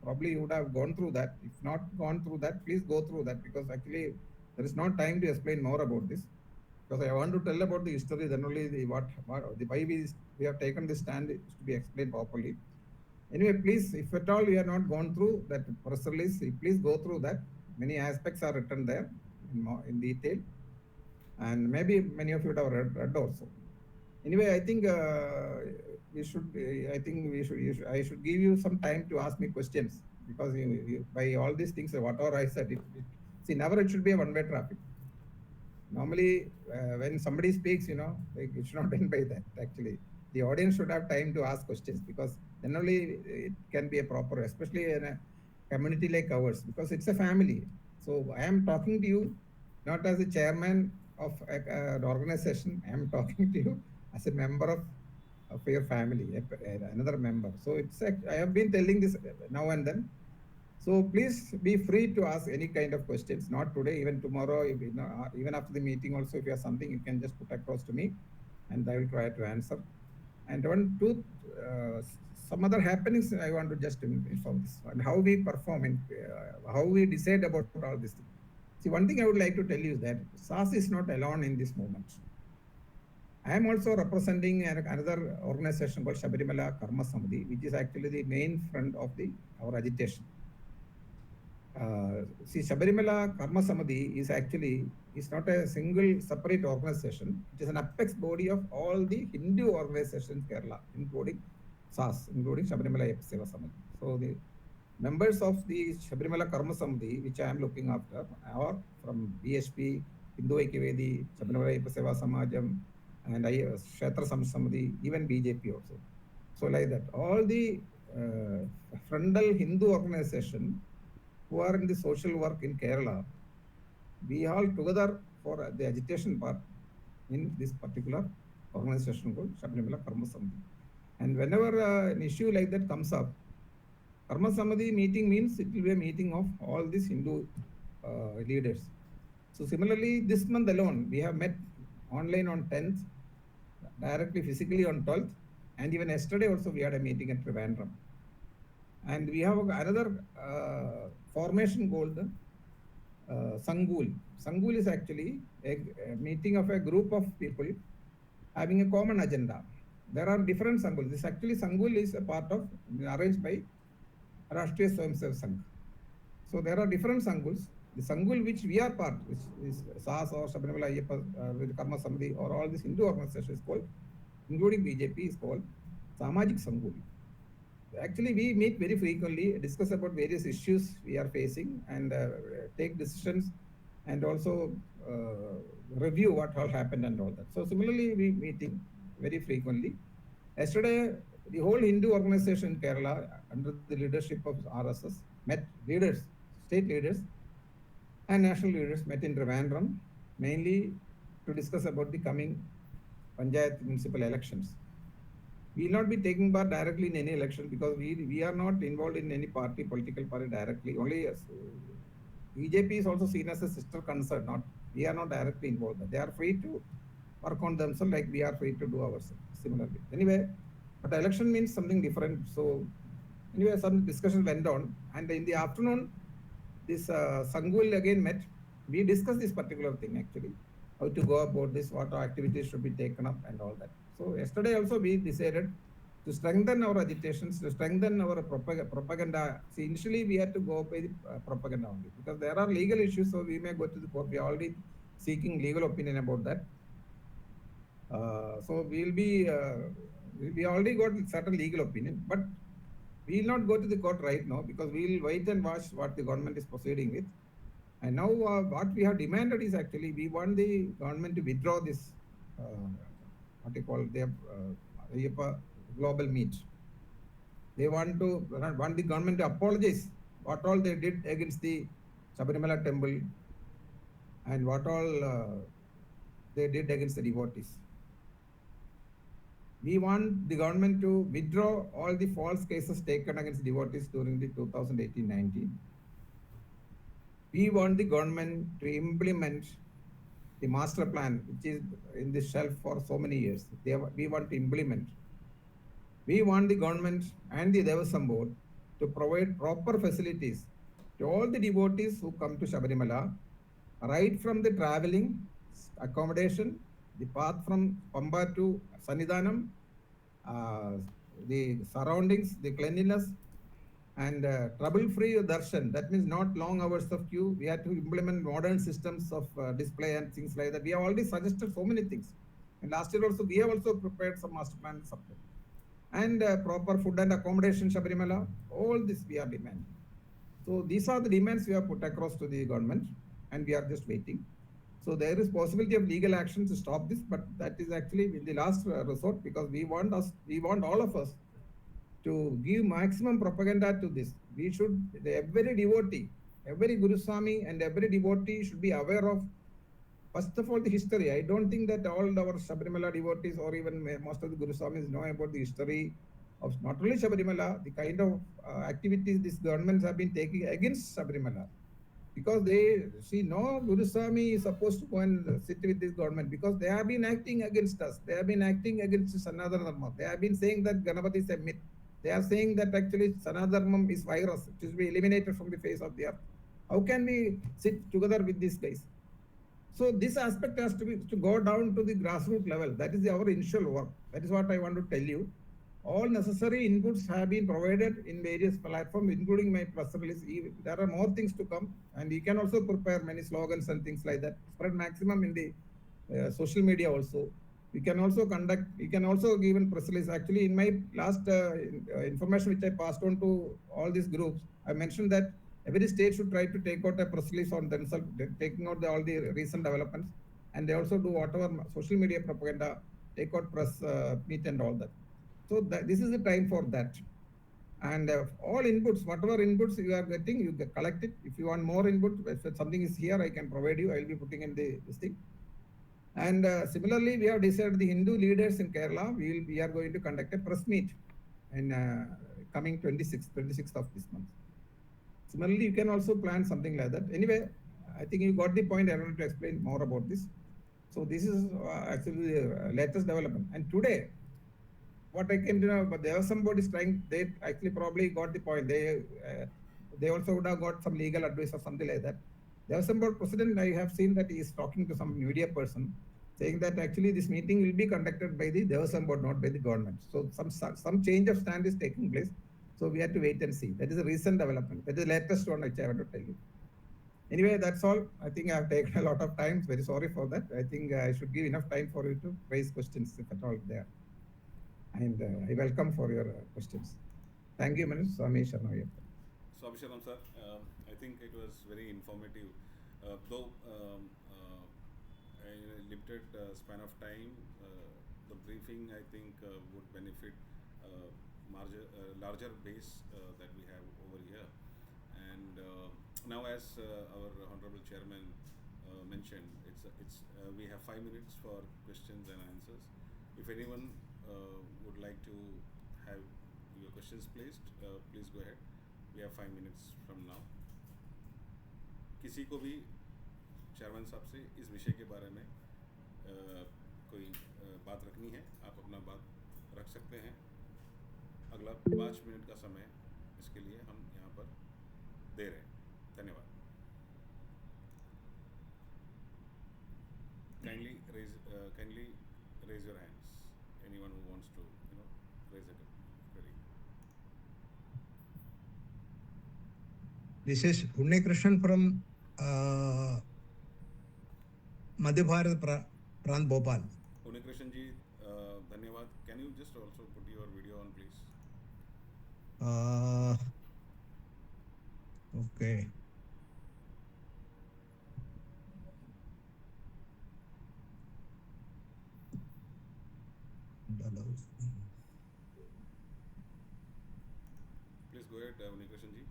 Probably you would have gone through that. If not gone through that, please go through that, because actually there is no time to explain more about this. Because I want to tell about the history, then only why we have taken this stand is to be explained properly. Anyway, please, if at all you have not gone through that press release, please go through that. Many aspects are written there in detail, and maybe many of you would have read also. Anyway, I think I should give you some time to ask me questions, because by all these things, whatever I said, see, never it should be a one-way traffic. normally when somebody speaks, like it should not end by that. Actually, the audience should have time to ask questions, because then only it can be a proper, especially in a community like ours, because it's a family. So I am talking to you not as a chairman of an organization. I am talking to you as a member of your family, another member. So I have been telling this now and then. So please be free to ask any kind of questions. Not today, even tomorrow, even after the meeting. Also, if you have something, you can just put across to me, and I will try to answer. And some other happenings I want to just inform this, and how we perform and how we decide about all these things. See, one thing I would like to tell you is that SASS is not alone in this movement. I am also representing another organization called Sabarimala Karma Samadi, which is actually the main front of our agitation. See, Sabarimala Karma Samadhi is not a single separate organization. It is an apex body of all the Hindu organizations in Kerala, including SASS, including Sabarimala Ayyappa Seva Samadhi. So the members of the Sabarimala Karma Samadhi, which I am looking after, are from BHP, Hindu Aikavedi, Sabarimala Ayyappa Seva Samajam, and Kshetra Samadhi, even BJP also. So like that, all the frontal Hindu organization who are in the social work in Kerala, we all together for the agitation part in this particular organization called Sabarimala Karma Samadhi. And whenever an issue like that comes up, Karma Samadhi meeting means it will be a meeting of all these Hindu leaders. So similarly, this month alone, we have met online on 10th, directly physically on 12th, and even yesterday also we had a meeting at Trivandrum. And we have another formation called Sangul. Sangul is actually a meeting of a group of people having a common agenda. There are different Sanguls. Sangul is a part of, arranged by Rashtriya Swayamsevak Sangh. So there are different Sanguls. The Sangul which we are part, which is SASS or Sabarimala Ayyappa Karma Samadhi or all these Hindu organizations called, including BJP, is called Samajik Sangul. Actually, we meet very frequently, discuss about various issues we are facing, and take decisions, and also review what all happened and all that. So similarly, we meeting very frequently. Yesterday, the whole Hindu organization in Kerala, under the leadership of RSS, met leaders, state leaders, and national leaders met in Trivandrum, mainly to discuss about the coming Panchayat municipal elections. We will not be taking part directly in any election, because we are not involved in any political party directly. Only BJP is also seen as a sister concern. We are not directly involved. They are free to work on themselves like we are free to do ourselves similarly. Anyway, but election means something different. So anyway, some discussion went on, and in the afternoon, this Sangul again met. We discussed this particular thing actually, how to go about this, what activities should be taken up and all that. So yesterday also we decided to strengthen our agitations, to strengthen our propaganda. See, initially we had to go by the propaganda only, because there are legal issues, so we may go to the court. We are already seeking legal opinion about that. So we already got certain legal opinion, but we will not go to the court right now, because we will wait and watch what the government is proceeding with. And now what we have demanded is actually, we want the government to withdraw this, what they call their Ayyappa global meet. They want the government to apologize what all they did against the Sabarimala temple, and what all they did against the devotees. We want the government to withdraw all the false cases taken against devotees during the 2018-19. We want the government to implement the master plan, which is in the shelf for so many years. We want to implement. We want the government and the Devasam board to provide proper facilities to all the devotees who come to Sabarimala, right from the traveling, accommodation, the path from Pamba to Sannidhanam, the surroundings, the cleanliness, and trouble-free darshan. That means not long hours of queue. We had to implement modern systems of display and things like that. We have already suggested so many things. And last year also, we have also prepared some master plan support. And proper food and accommodation, Sabarimala, all this we are demanding. So these are the demands we have put across to the government, and we are just waiting. So there is possibility of legal action to stop this, but that is actually in the last resort, because we want all of us to give maximum propaganda to this. We should, every devotee, every Guru Swami and every devotee should be aware of, first of all, the history. I don't think that all our Sabarimala devotees or even most of the Guru Swamis know about the history of not only Sabarimala, the kind of activities these governments have been taking against Sabarimala. Because they see, no Guru Swami is supposed to go and sit with this government, because they have been acting against us. They have been acting against Sanatana Dharma. They have been saying that Ganapati is a myth. They are saying that actually Sanatana Dharma is virus. It should be eliminated from the face of the earth. How can we sit together with these guys? So this aspect has to go down to the grassroots level. That is our initial work. That is what I want to tell you. All necessary inputs have been provided in various platforms, including my press release. There are more things to come, and you can also prepare many slogans and things like that. Spread maximum in the social media also. We can also conduct, you can also give in press release. Actually, in my last information which I passed on to all these groups, I mentioned that every state should try to take out a press release on themselves, taking out all the recent developments, and they also do whatever social media propaganda, take out press meet and all that. So this is the time for that. And all inputs, whatever inputs you are getting, you collect it. If you want more input, if something is here, I can provide you. I will be putting in this thing. And similarly, we have decided the Hindu leaders in Kerala, we are going to conduct a press meet in coming 26th of this month. Similarly, you can also plan something like that. Anyway, I think you got the point. I wanted to explain more about this. So this is actually the latest development. And today, what I came to know, but there was somebody trying, they actually probably got the point. They also would have got some legal advice or something like that. There was some president, I have seen that he is talking to some media person, saying that actually this meeting will be conducted by the Devasam board, not by the government. So some change of stand is taking place. So we have to wait and see. That is a recent development. That is the latest one which I want to tell you. Anyway, that's all. I think I have taken a lot of time. Very sorry for that. I think I should give enough time for you to raise questions if at all there. And I welcome for your questions. Thank you, Manish. Swami Ayyappa. Samrakshana sir, I think it was very informative. Though in a limited span of time, the briefing I think would benefit larger base that we have over here. And now, as our honorable chairman mentioned, it's we have 5 minutes for questions and answers. If anyone would like to have your questions placed, please go ahead. We have 5 minutes from now. किसी को भी chairman साहब से इस विषय के बारे में कोई बात रखनी है, आप अपना बात रख सकते हैं. अगला 5 मिनट का समय इसके लिए हम यहाँ पर दे रहे हैं. धन्यवाद. Kindly raise your hands. Anyone who wants to, raise a query. This is Unnikrishnan from Madhya Bharat Pranth Bhopal. Unnikrishnan ji, धन्यवाद. Can you just also put your video on, please? Okay. Please go ahead, Unnikrishnan ji.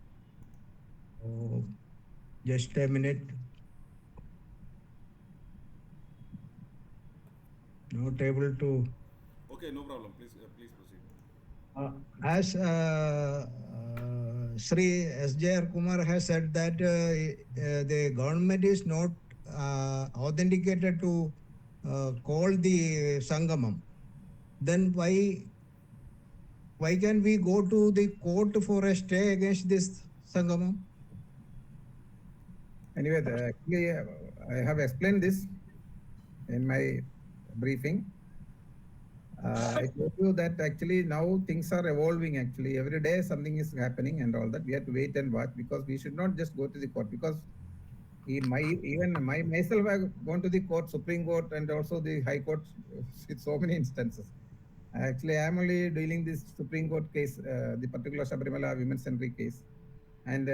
Oh, just a minute. Not able to. Okay, no problem. Please proceed. As Shri S.J.R. Kumar has said that the government is not authenticated to call the Sangamam, then why can we go to the court for a stay against this Sangamam? Anyway, actually, I have explained this in my briefing. I told you that actually now things are evolving. Actually, every day something is happening and all that. We have to wait and watch, because we should not just go to the court, because myself have gone to the court, Supreme Court, and also the High Court with so many instances. Actually, I am only dealing this Supreme Court case, the particular Sabarimala women's century case. And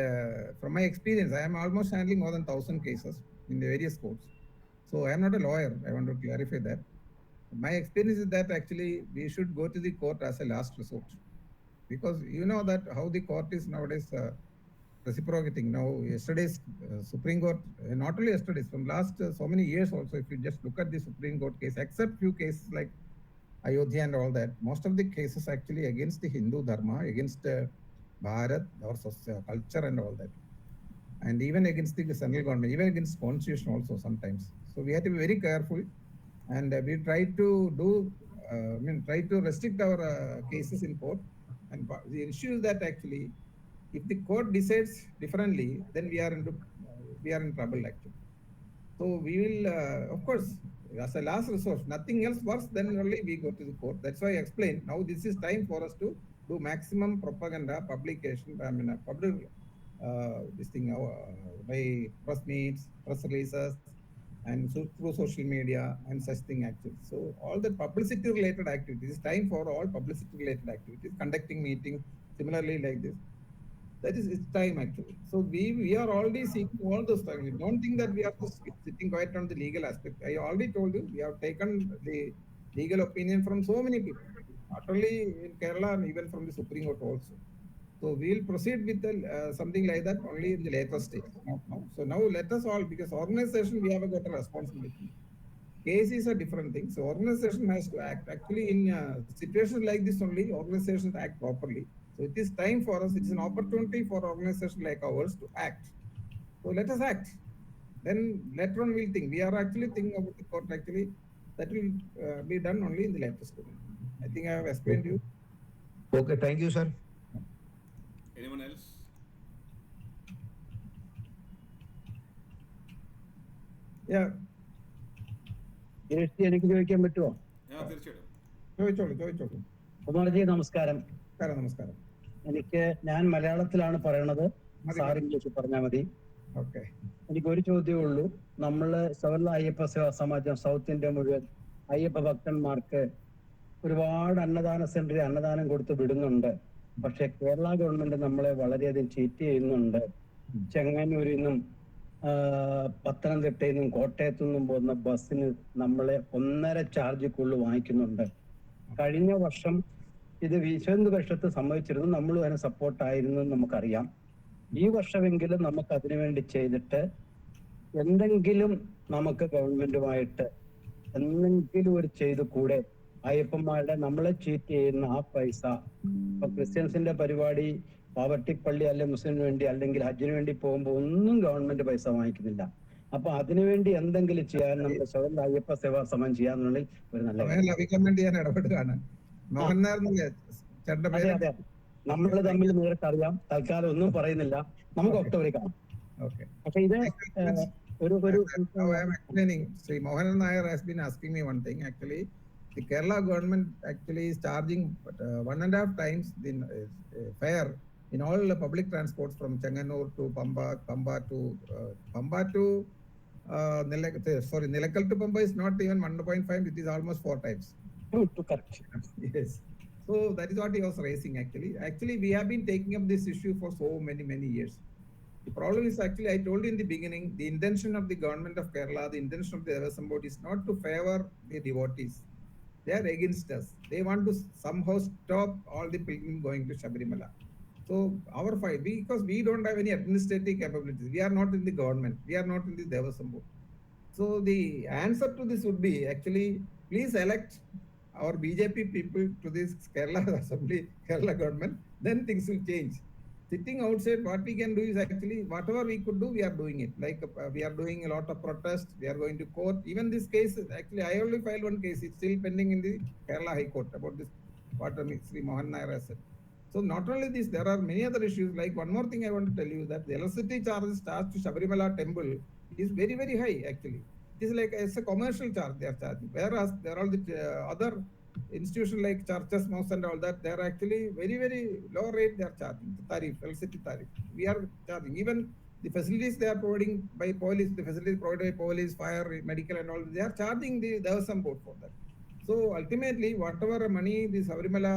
from my experience, I am almost handling more than 1,000 cases in the various courts. So I am not a lawyer. I want to clarify that. My experience is that actually we should go to the court as a last resort, because you know that how the court is nowadays reciprocating. Now, yesterday's Supreme Court, not only yesterday's, from last so many years also, if you just look at the Supreme Court case, except few cases like Ayodhya and all that, most of the cases actually against the Hindu Dharma, against Bharat, our culture and all that. And even against the central government, even against constitution also sometimes. So we have to be very careful, and we try to do, try to restrict our cases in court. And the issue is that actually, if the court decides differently, then we are in trouble actually. So we will, of course, as a last resource, nothing else works, then only we go to the court. That's why I explained. Now this is time for us to do maximum propaganda, publication, public this thing by press meets, press releases, and so through social media and such thing actually. So all the publicity related activities, it's time for all publicity related activities, conducting meetings, similarly like this. That is its time actually. So we are already seeking all those things. We don't think that we are just sitting quiet on the legal aspect. I already told you, we have taken the legal opinion from so many people, not only in Kerala and even from the Supreme Court also. So we will proceed with the, something like that only in the later stage. Now. So now let us all, because organization we have got a responsibility. Case is a different thing. So organization has to act. Actually, in situations like this only, organizations act properly. So it is time for us. It is an opportunity for organizations like ours to act. So let us act. Then later on we'll think. We are actually thinking about the court actually. That will be done only in the later stage. I think I have explained you. Okay, thank you, sir. Anyone else? Yeah. എനിക്ക് ചോദിക്കാൻ പറ്റുമോ? തീർച്ചയായിട്ടും ചോദിച്ചോളൂ. കുമാർജി നമസ്കാരം. നമസ്കാരം. ഞാൻ മലയാളത്തിലാണ് പറയണത്, സാർ ഇംഗ്ലീഷിൽ പറഞ്ഞാൽ മതി. ഓക്കെ. എനിക്ക് ഒരു ചോദ്യമേ ഉള്ളൂ. നമ്മള് സവർണ അയ്യപ്പ സേവാ സമാജം സൗത്ത് ഇന്ത്യ മുഴുവൻ അയ്യപ്പ ഭക്തന്മാർക്ക് ഒരുപാട് അന്നദാന സെന്ററിൽ അന്നദാനം കൊടുത്ത് വിടുന്നുണ്ട്. പക്ഷെ കേരള ഗവൺമെന്റ് നമ്മളെ വളരെയധികം ചീറ്റ് ചെയ്യുന്നുണ്ട്. ചെങ്ങന്നൂരിൽ നിന്നും പത്തനംതിട്ടയിൽ നിന്നും കോട്ടയത്തു നിന്നും പോകുന്ന ബസ്സിന് നമ്മളെ 1.5 ചാർജിക്കുള്ളിൽ വാങ്ങിക്കുന്നുണ്ട്. കഴിഞ്ഞ വർഷം ഇത് വിശ്വഹിന്ദു സംഭവിച്ചിരുന്നു, നമ്മളും അതിന് സപ്പോർട്ടായിരുന്നു നമുക്കറിയാം. ഈ വർഷമെങ്കിലും നമുക്ക് അതിനുവേണ്ടി ചെയ്തിട്ട് എന്തെങ്കിലും നമുക്ക് ഗവൺമെന്റുമായിട്ട് എന്തെങ്കിലും ഒരു ചെയ്ത് കൂടെ അയ്യപ്പന്മാരുടെ നമ്മളെ ചീറ്റ് ചെയ്യുന്ന ആ പൈസ, ഇപ്പൊ ക്രിസ്ത്യൻസിന്റെ പരിപാടി പാവട്ടിപ്പള്ളി അല്ലെങ്കിൽ മുസ്ലിമിന് വേണ്ടി അല്ലെങ്കിൽ ഹജ്ജിന് വേണ്ടി പോകുമ്പോൾ ഒന്നും ഗവൺമെന്റ് പൈസ വാങ്ങിക്കുന്നില്ല. അപ്പൊ അതിനുവേണ്ടി എന്തെങ്കിലും ചെയ്യാൻ നമ്മുടെ സ്വയം അയ്യപ്പ സേവാ സമയം ചെയ്യാന്നുണ്ടെങ്കിൽ ഒരു നല്ല അതെ അതെ നമ്മൾ തമ്മിൽ നേരിട്ട് അറിയാം. തൽക്കാലം ഒന്നും പറയുന്നില്ല, നമുക്ക് ഒക്ടോബറിൽ കാണാം. പക്ഷെ ഇത് Sri Mohanan Nair has been asking me one thing. Actually, the Kerala government actually is charging 1.5 times the fare in all the public transports from Changanur to Pamba to Nilakal to Pamba is not even 1.5, it is almost 4 times. Correct. Yes. So that is what he was raising actually. Actually, we have been taking up this issue for so many years. The problem is actually, I told you in the beginning, the intention of the government of Kerala, the intention of the Devasam board is not to favor the devotees. They are against us. They want to somehow stop all the pilgrims going to Sabarimala. So our fight, because we don't have any administrative capabilities, we are not in the government, we are not in the Devasam board. So the answer to this would be actually, please elect our BJP people to this Kerala Assembly, Kerala government, then things will change. Sitting outside, what we can do is actually, whatever we could do, we are doing it. Like we are doing a lot of protests, we are going to court. Even this case, actually, I only filed one case. It's still pending in the Kerala High Court about this, what Sri Mohan Nair has said. So not only this, there are many other issues. Like one more thing I want to tell you, that the electricity charges charged to Sabarimala temple is very high actually. It is like it's a commercial charge they are charging. Whereas there are all the other institutions like churches, mosques and all that, they are actually very low rate they are charging, the tariff, electricity tariff. We are charging. Even the facilities they are providing by police, the facilities provided by police, fire, medical and all, they are charging the Devasam board for that. So ultimately, whatever money the Sabarimala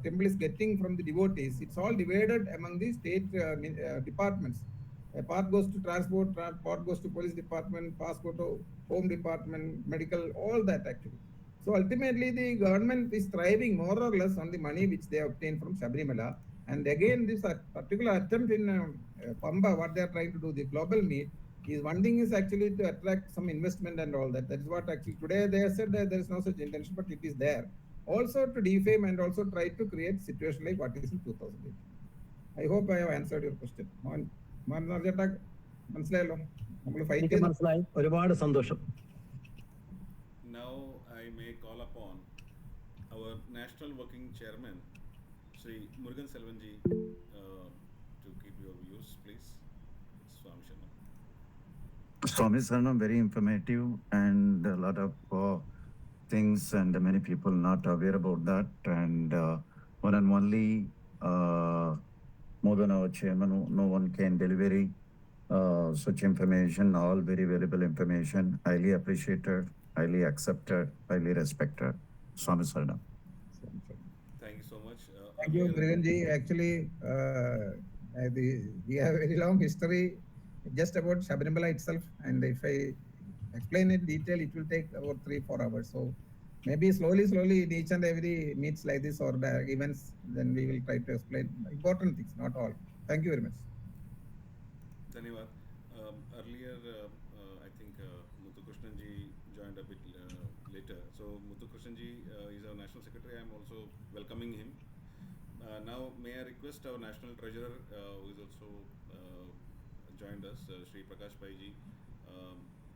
temple is getting from the devotees, it's all divided among the state departments. A part goes to transport, part goes to police department, passport to home department, medical, all that actually. So ultimately, the government is thriving more or less on the money which they obtain from Sabarimala. And again, this particular attempt in Pamba, what they are trying to do, the global meet, is one thing is actually to attract some investment and all that. That is what actually today they have said that there is no such intention, but it is there. Also to defame and also try to create situation like what is in 2018. I hope I have answered your question. ചേട്ടാ മനസ്സിലായല്ലോ നമ്മൾ fight എനിക്ക് മനസ്സിലായി. ഒരുപാട് സന്തോഷം. Now I may call upon our national working chairman, Shri Murugan Selvanji, to keep your views, please. Samrakshana. Swami very informative and a lot of things, and many people not aware about that. And one and only more than our chairman, no one can deliver such information, all very valuable information, highly appreciated, highly accepted, highly respected. Swami Saranam. Thank you so much. Thank you, Muruganji. Actually, we have a very long history just about Sabarimala itself, and if I explain in detail, it will take about 3-4 hours. So maybe slowly in each and every meets like this or the events, then we will try to explain important things, not all. Thank you very much. Dhanyavad. Earlier, I think Muthukrishnan ji joined a bit later. So Muthukrishnan ji is our national secretary. I am also welcoming him. Now, may I request our national treasurer, who is also joined us, Shri Prakash Pai ji,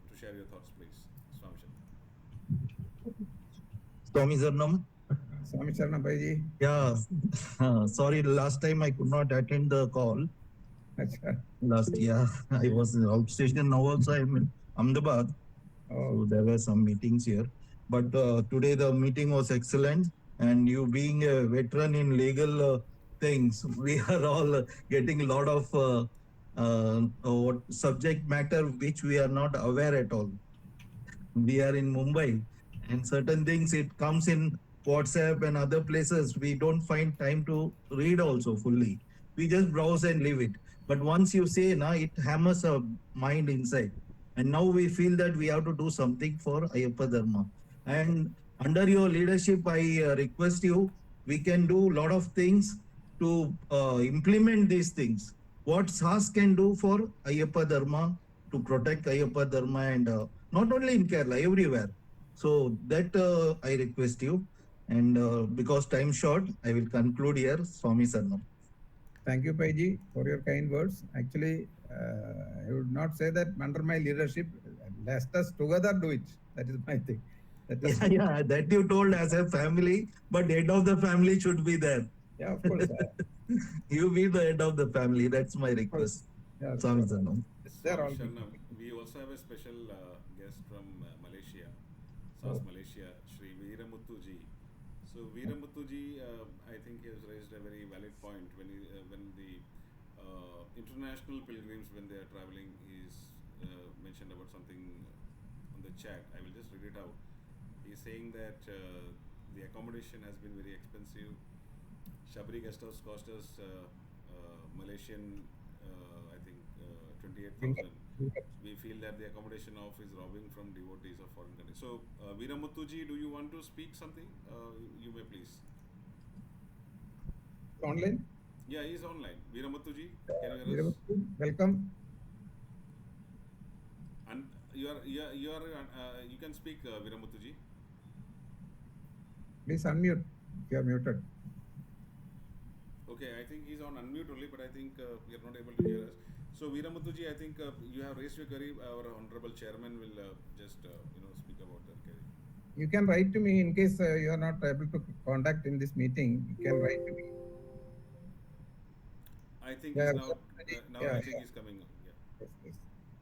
to share your thoughts, please. Swami. Swami Zarnam. Swami Charanam Bhaiji. Yeah, sorry, last time I could not attend the call. Last year, I was in outstation. Now also I'm in Ahmedabad. So there were some meetings here. But today the meeting was excellent. And you being a veteran in legal things, we are all getting a lot of subject matter which we are not aware at all. We are in Mumbai, and certain things it comes in WhatsApp and other places. We don't find time to read also fully. We just browse and leave it. But once you say, it hammers our mind inside. And now we feel that we have to do something for Ayyappa Dharma. And under your leadership, I request you, we can do a lot of things to implement these things. What SASS can do for Ayyappa Dharma, to protect Ayyappa Dharma, and not only in Kerala, everywhere. So that I request you. And because time short, I will conclude here. Swami Sarnam. Thank you, Paiji, for your kind words. Actually, I would not say that under my leadership, let us together do it. That is my thing. Yeah, that you told as a family, but head of the family should be there. Yeah, of course. You be the head of the family. That's my request. Yeah, Swami Sarnam. We also have a special guest from Malaysia, SASS Malaysia, Shri Veeramuthu ji. So Veeramuthu ji, I think he has raised a very valid point when the international pilgrims, when they are traveling, he's mentioned about something on the chat. I will just read it out. He's saying that the accommodation has been very expensive. Shabri guest house cost us Malaysian, I think 28,000. We feel that the accommodation of is robbing from devotees of foreign countries. So, Veeramuthu ji, do you want to speak something? You may please. Online? Yeah, he is online. Veeramuthu ji, can you hear us? Welcome. And you can speak, Veeramuthu ji. Please unmute if you are muted. Okay, I think he's on unmute only, but I think we are not able to hear us. So Veeramuthu ji, I think you have raised your query. Our honorable chairman will just speak about that query. You can write to me in case you are not able to contact in this meeting. You can write to me. I think he's now I think he's coming on. Yeah.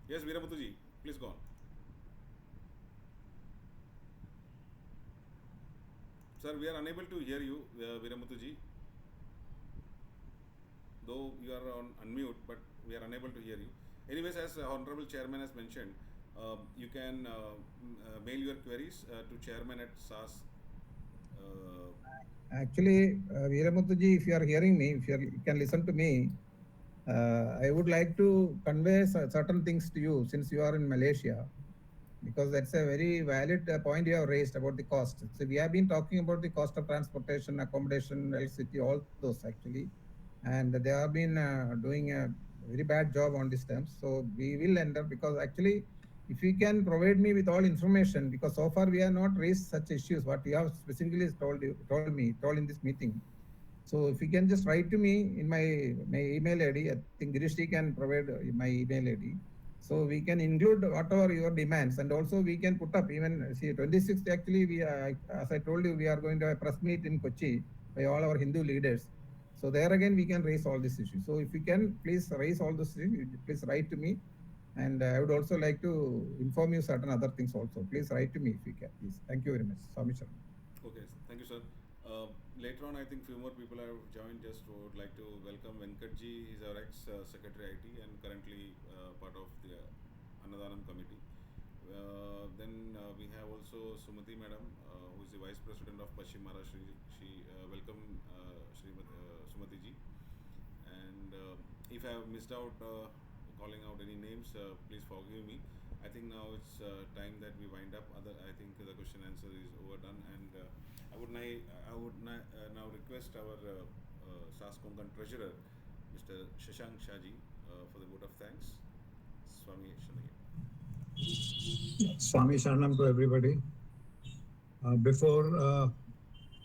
Yes, Veeramuthu ji, please go on. Sir, we are unable to hear you, Veeramuthu ji. Though you are on unmute, but we are unable to hear you. Anyways, as honorable chairman has mentioned, you can mail your queries to chairman@SASS. Actually, Veeramuthu ji, if you are hearing me, if you can listen to me, I would like to convey certain things to you since you are in Malaysia, because that's a very valid point you have raised about the cost. So we have been talking about the cost of transportation, accommodation, electricity, all those actually, and they have been doing a very bad job on these terms. So we will enter, because actually, if you can provide me with all information, because so far we have not raised such issues. What you have specifically told in this meeting. So if you can just write to me in my email ID, I think Girishti can provide my email ID. So we can include whatever your demands, and also we can put up even, see, 26th actually as I told you, we are going to have a press meet in Kochi by all our Hindu leaders. So there again we can raise all these issues. So if you can please raise all those things, please write to me. And I would also like to inform you certain other things also. Please write to me if you can, please. Thank you very much. Swami Sharma. Okay, thank you, sir. Later on, I think few more people have joined. Just would like to welcome Venkatji. He's our ex-secretary IT and currently part of the Annadhanam committee. Then we have also Sumati madam, who is the vice president of Paschim Maharashtra. She welcome Sumati ji. And if I have missed out calling out any names, please forgive me. I think now it's time that we wind up. I think the question answer is overdone, and I would now request our SASS Konkan treasurer, Mr. Shashank Shaji, for the vote of thanks. Swami Shanaya. Swami Sharanam to everybody. Before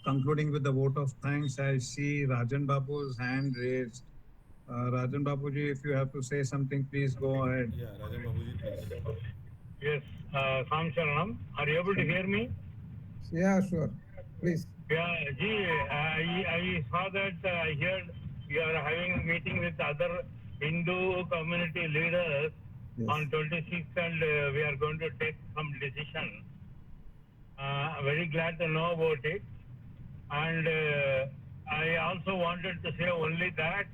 concluding with the vote of thanks, I see Rajan Babu's hand raised. Rajan Babuji, if you have to say something, please go ahead. Yeah, Rajan Babuji, please. Yes, Swami Sharanam. Are you able to hear me? Yeah, sure. Please. Yeah, I saw that I heard you are having a meeting with other Hindu community leaders on 26th, and we are going to take some decision. Very glad to know about it. And I also wanted to say only that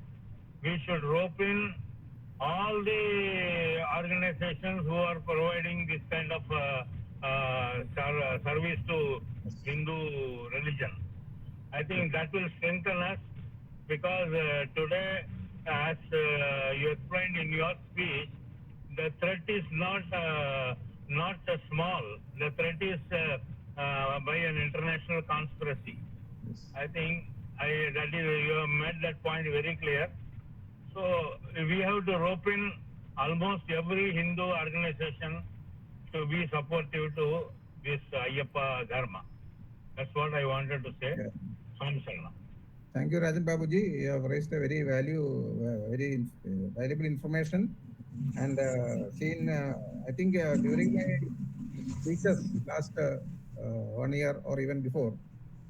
we should rope in all the organizations who are providing this kind of service to Hindu religion. I think that will strengthen us, because today, as you explained in your speech, the threat is not small. The threat is by an international conspiracy. I think you have made that point very clear. So we have to rope in almost every Hindu organization to be supportive to this Ayyappa Dharma. That's what I wanted to say. Thank you, Rajan Babuji. You have raised a very valuable information. And I think during my speeches last 1 year or even before,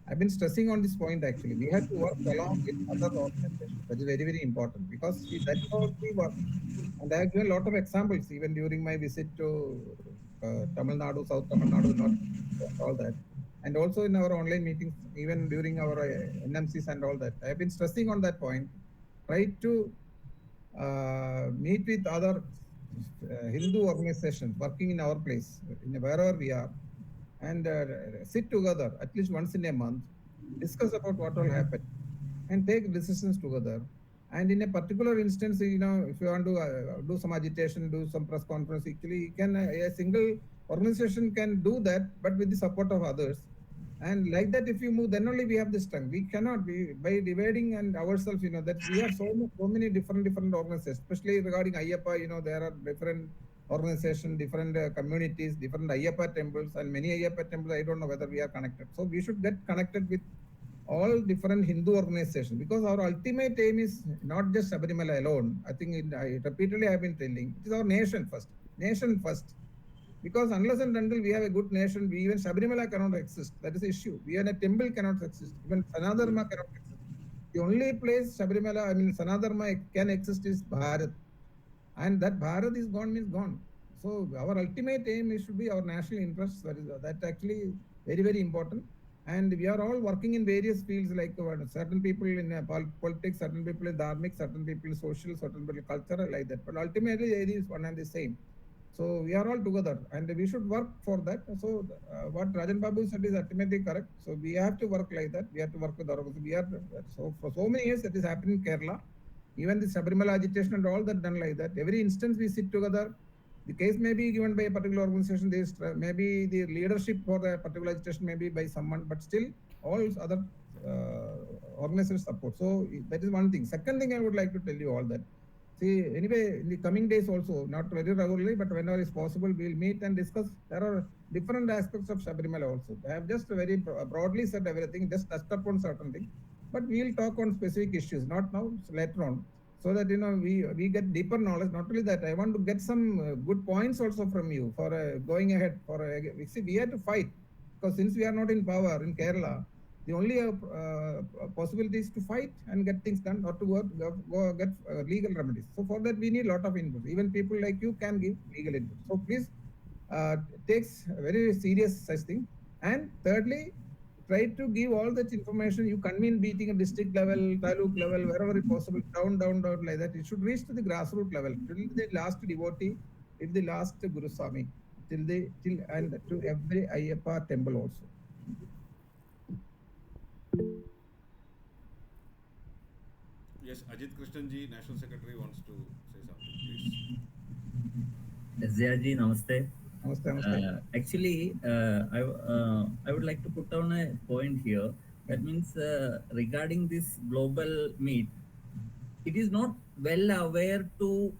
I've been stressing on this point actually. We have to work along with other organizations. That is very, very important, because that's how we work. And I have given a lot of examples even during my visit to Tamil Nadu, South Tamil Nadu, North, all that. And also in our online meetings, even during our NMCs and all that. I have been stressing on that point. Try to meet with other Hindu organizations working in our place, wherever we are, and sit together at least once in a month, discuss about what will happen, and take decisions together. And in a particular instance, if you want to do some agitation, do some press conference, actually, a single organization can do that, but with the support of others. And like that, if you move, then only we have the strength. We cannot be by dividing and ourselves. That we have so many different organizations, especially regarding Ayyappa. There are different organizations, different communities, different Ayyappa temples, and many Ayyappa temples. I don't know whether we are connected. So we should get connected with all different Hindu organizations, because our ultimate aim is not just Sabarimala alone. I think repeatedly I have been telling, it is our nation first. Nation first. Because unless and until we have a good nation, even Sabarimala cannot exist. That is the issue. Even a temple cannot exist. Even Sanadharma cannot exist. The only place Sanadharma can exist is Bharat. And that Bharat is gone means gone. So our ultimate aim should be our national interests. That actually very, very important. And we are all working in various fields, like certain people in politics, certain people in dharmic, certain people in social, certain people in cultural, like that. But ultimately, it is one and the same. So we are all together, and we should work for that. So what Rajan Babu said is ultimately correct. So we have to work like that. We have to work with our. We are for so many years that is happening in Kerala, Even the Sabarimala agitation and all that done like that. Every instance we sit together. The case may be given by a particular organization. This maybe the leadership for the particular agitation may be by someone, but still all other organizations support. So that is one thing. Second thing I would like to tell you all that. See, anyway, in the coming days also, not very regularly, but whenever is possible, we'll meet and discuss. There are different aspects of Sabarimala also. I have just very broadly said everything, just touched upon certain things. But we'll talk on specific issues, not now, later on, so that we get deeper knowledge. Not only that, I want to get some good points also from you for going ahead. See, we have to fight, because since we are not in power in Kerala, the only possibility is to fight and get things done, or to go get legal remedies. So for that, we need a lot of input. Even people like you can give legal input. So please takes very serious such thing. And thirdly, try to give all that information. You convene meeting at district level, taluk level, wherever it possible, down like that. It should reach to the grassroots level, till the last devotee, till the last Guru Swami, and to every Ayyappa temple also. Yes, Ajit Krishnanji, National Secretary, wants to say something, please. SJRji, namaste. Namaste. Actually, I would like to put down a point here. That means regarding this global meet, it is not well aware to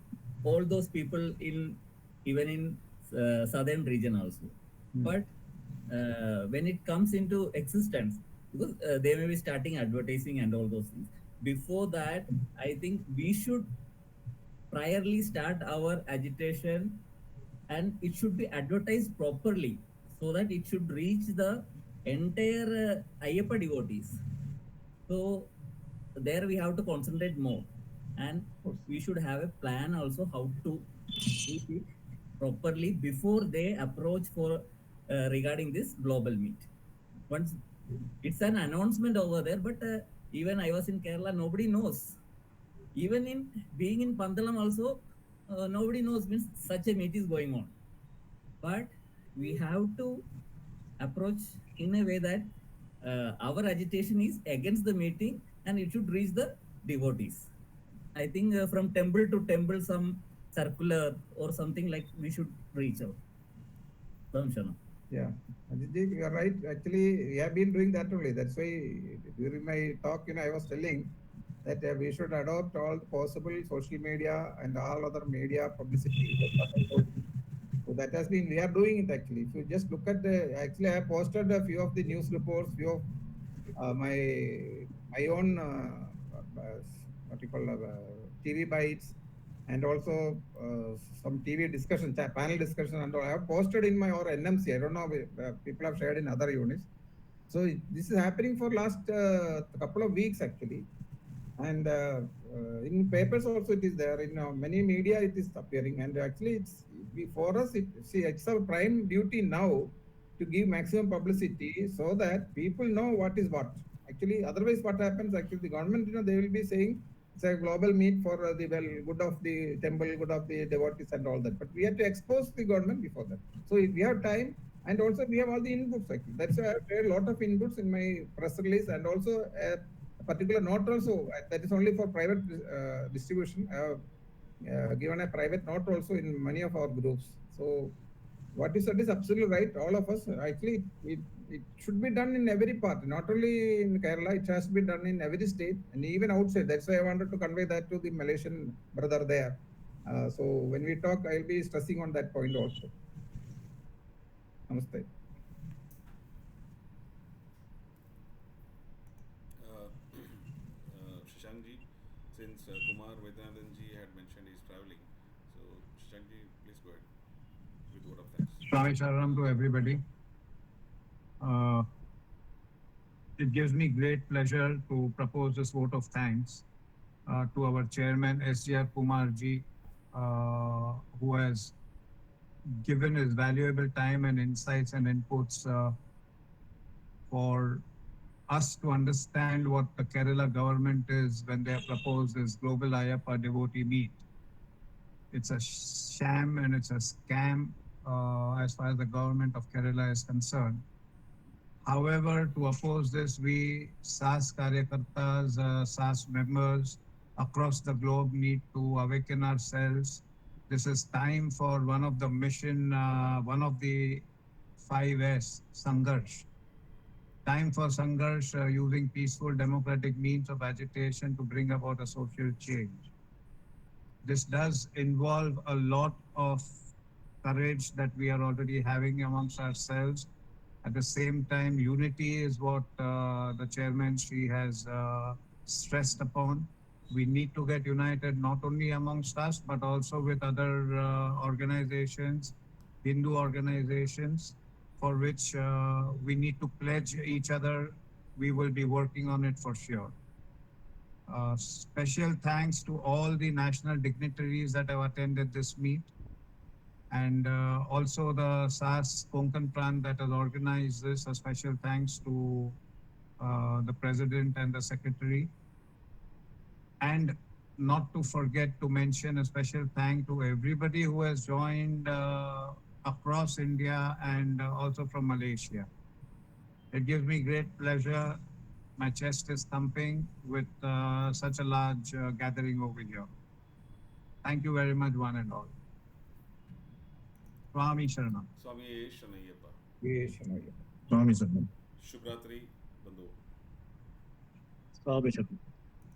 all those people even in southern region also. But when it comes into existence, because they may be starting advertising and all those things. Before that, I think we should priorly start our agitation, and it should be advertised properly so that it should reach the entire Ayyappa devotees. So there we have to concentrate more, and we should have a plan also how to do it properly before they approach for regarding this global meet. Once it's an announcement over there, but even I was in Kerala, nobody knows. Even in being in Pandalam also, nobody knows means such a meet is going on. But we have to approach in a way that our agitation is against the meeting and it should reach the devotees. I think from temple to temple, some circular or something like we should reach out. Samrakshana. Yeah, you are right. Actually, we have been doing that only. That's why during my talk, I was telling that we should adopt all possible social media and all other media publicity. So that has been, we are doing it actually. If you just look at actually I have posted a few of the news reports, few of my own, what you call TV bites, and also some TV discussion, panel discussion, and all. I have posted in my NMC. I don't know if people have shared in other units. So this is happening for last couple of weeks actually, and in papers also it is there. In many media it is appearing, and actually it's for us. It's our prime duty now to give maximum publicity so that people know what is what. Actually, otherwise what happens? Actually, the government, they will be saying it's a global meet for the good of the temple, good of the devotees and all that. But we have to expose the government before that. So if we have time, and also we have all the inputs actually. That's why I have shared a lot of inputs in my press release, and also a particular note also that is only for private distribution. I have given a private note also in many of our groups. So what you said is absolutely right. All of us, actually, it should be done in every part, not only in Kerala, it has to be done in every state and even outside. That's why I wanted to convey that to the Malaysian brother there. So when we talk, I'll be stressing on that point also. Namaste. Shashankji, since Kumar Vedanadanji had mentioned he's traveling, so Shashankji, please go ahead with word of thanks. Swami Sharanam to everybody. It gives me great pleasure to propose this vote of thanks to our chairman, SGR Kumar ji, who has given his valuable time and insights and inputs for us to understand what the Kerala government is when they have proposed this global Ayyappa devotee meet. It's a sham and it's a scam as far as the government of Kerala is concerned. However, to oppose this, we SASS Karyakartas, SASS members, across the globe need to awaken ourselves. This is time for one of the mission, one of the 5S, Sangharsh. Time for Sangharsh using peaceful democratic means of agitation to bring about a social change. This does involve a lot of courage that we are already having amongst ourselves. At the same time, unity is what the chairman Shri has stressed upon. We need to get united not only amongst us, but also with other organizations, Hindu organizations, for which we need to pledge each other. We will be working on it for sure. Special thanks to all the national dignitaries that have attended this meet, and also the SASS Konkan Pranth that has organized this. A special thanks to the president and the secretary. And not to forget to mention a special thank to everybody who has joined across India and also from Malaysia. It gives me great pleasure. My chest is thumping with such a large gathering over here. Thank you very much, one and all. Swami Sharanam. Swami Shanayappa. Yes, Shanayappa. Swami Sharanam. Shubhratri Bandhu. Swami Sharanam.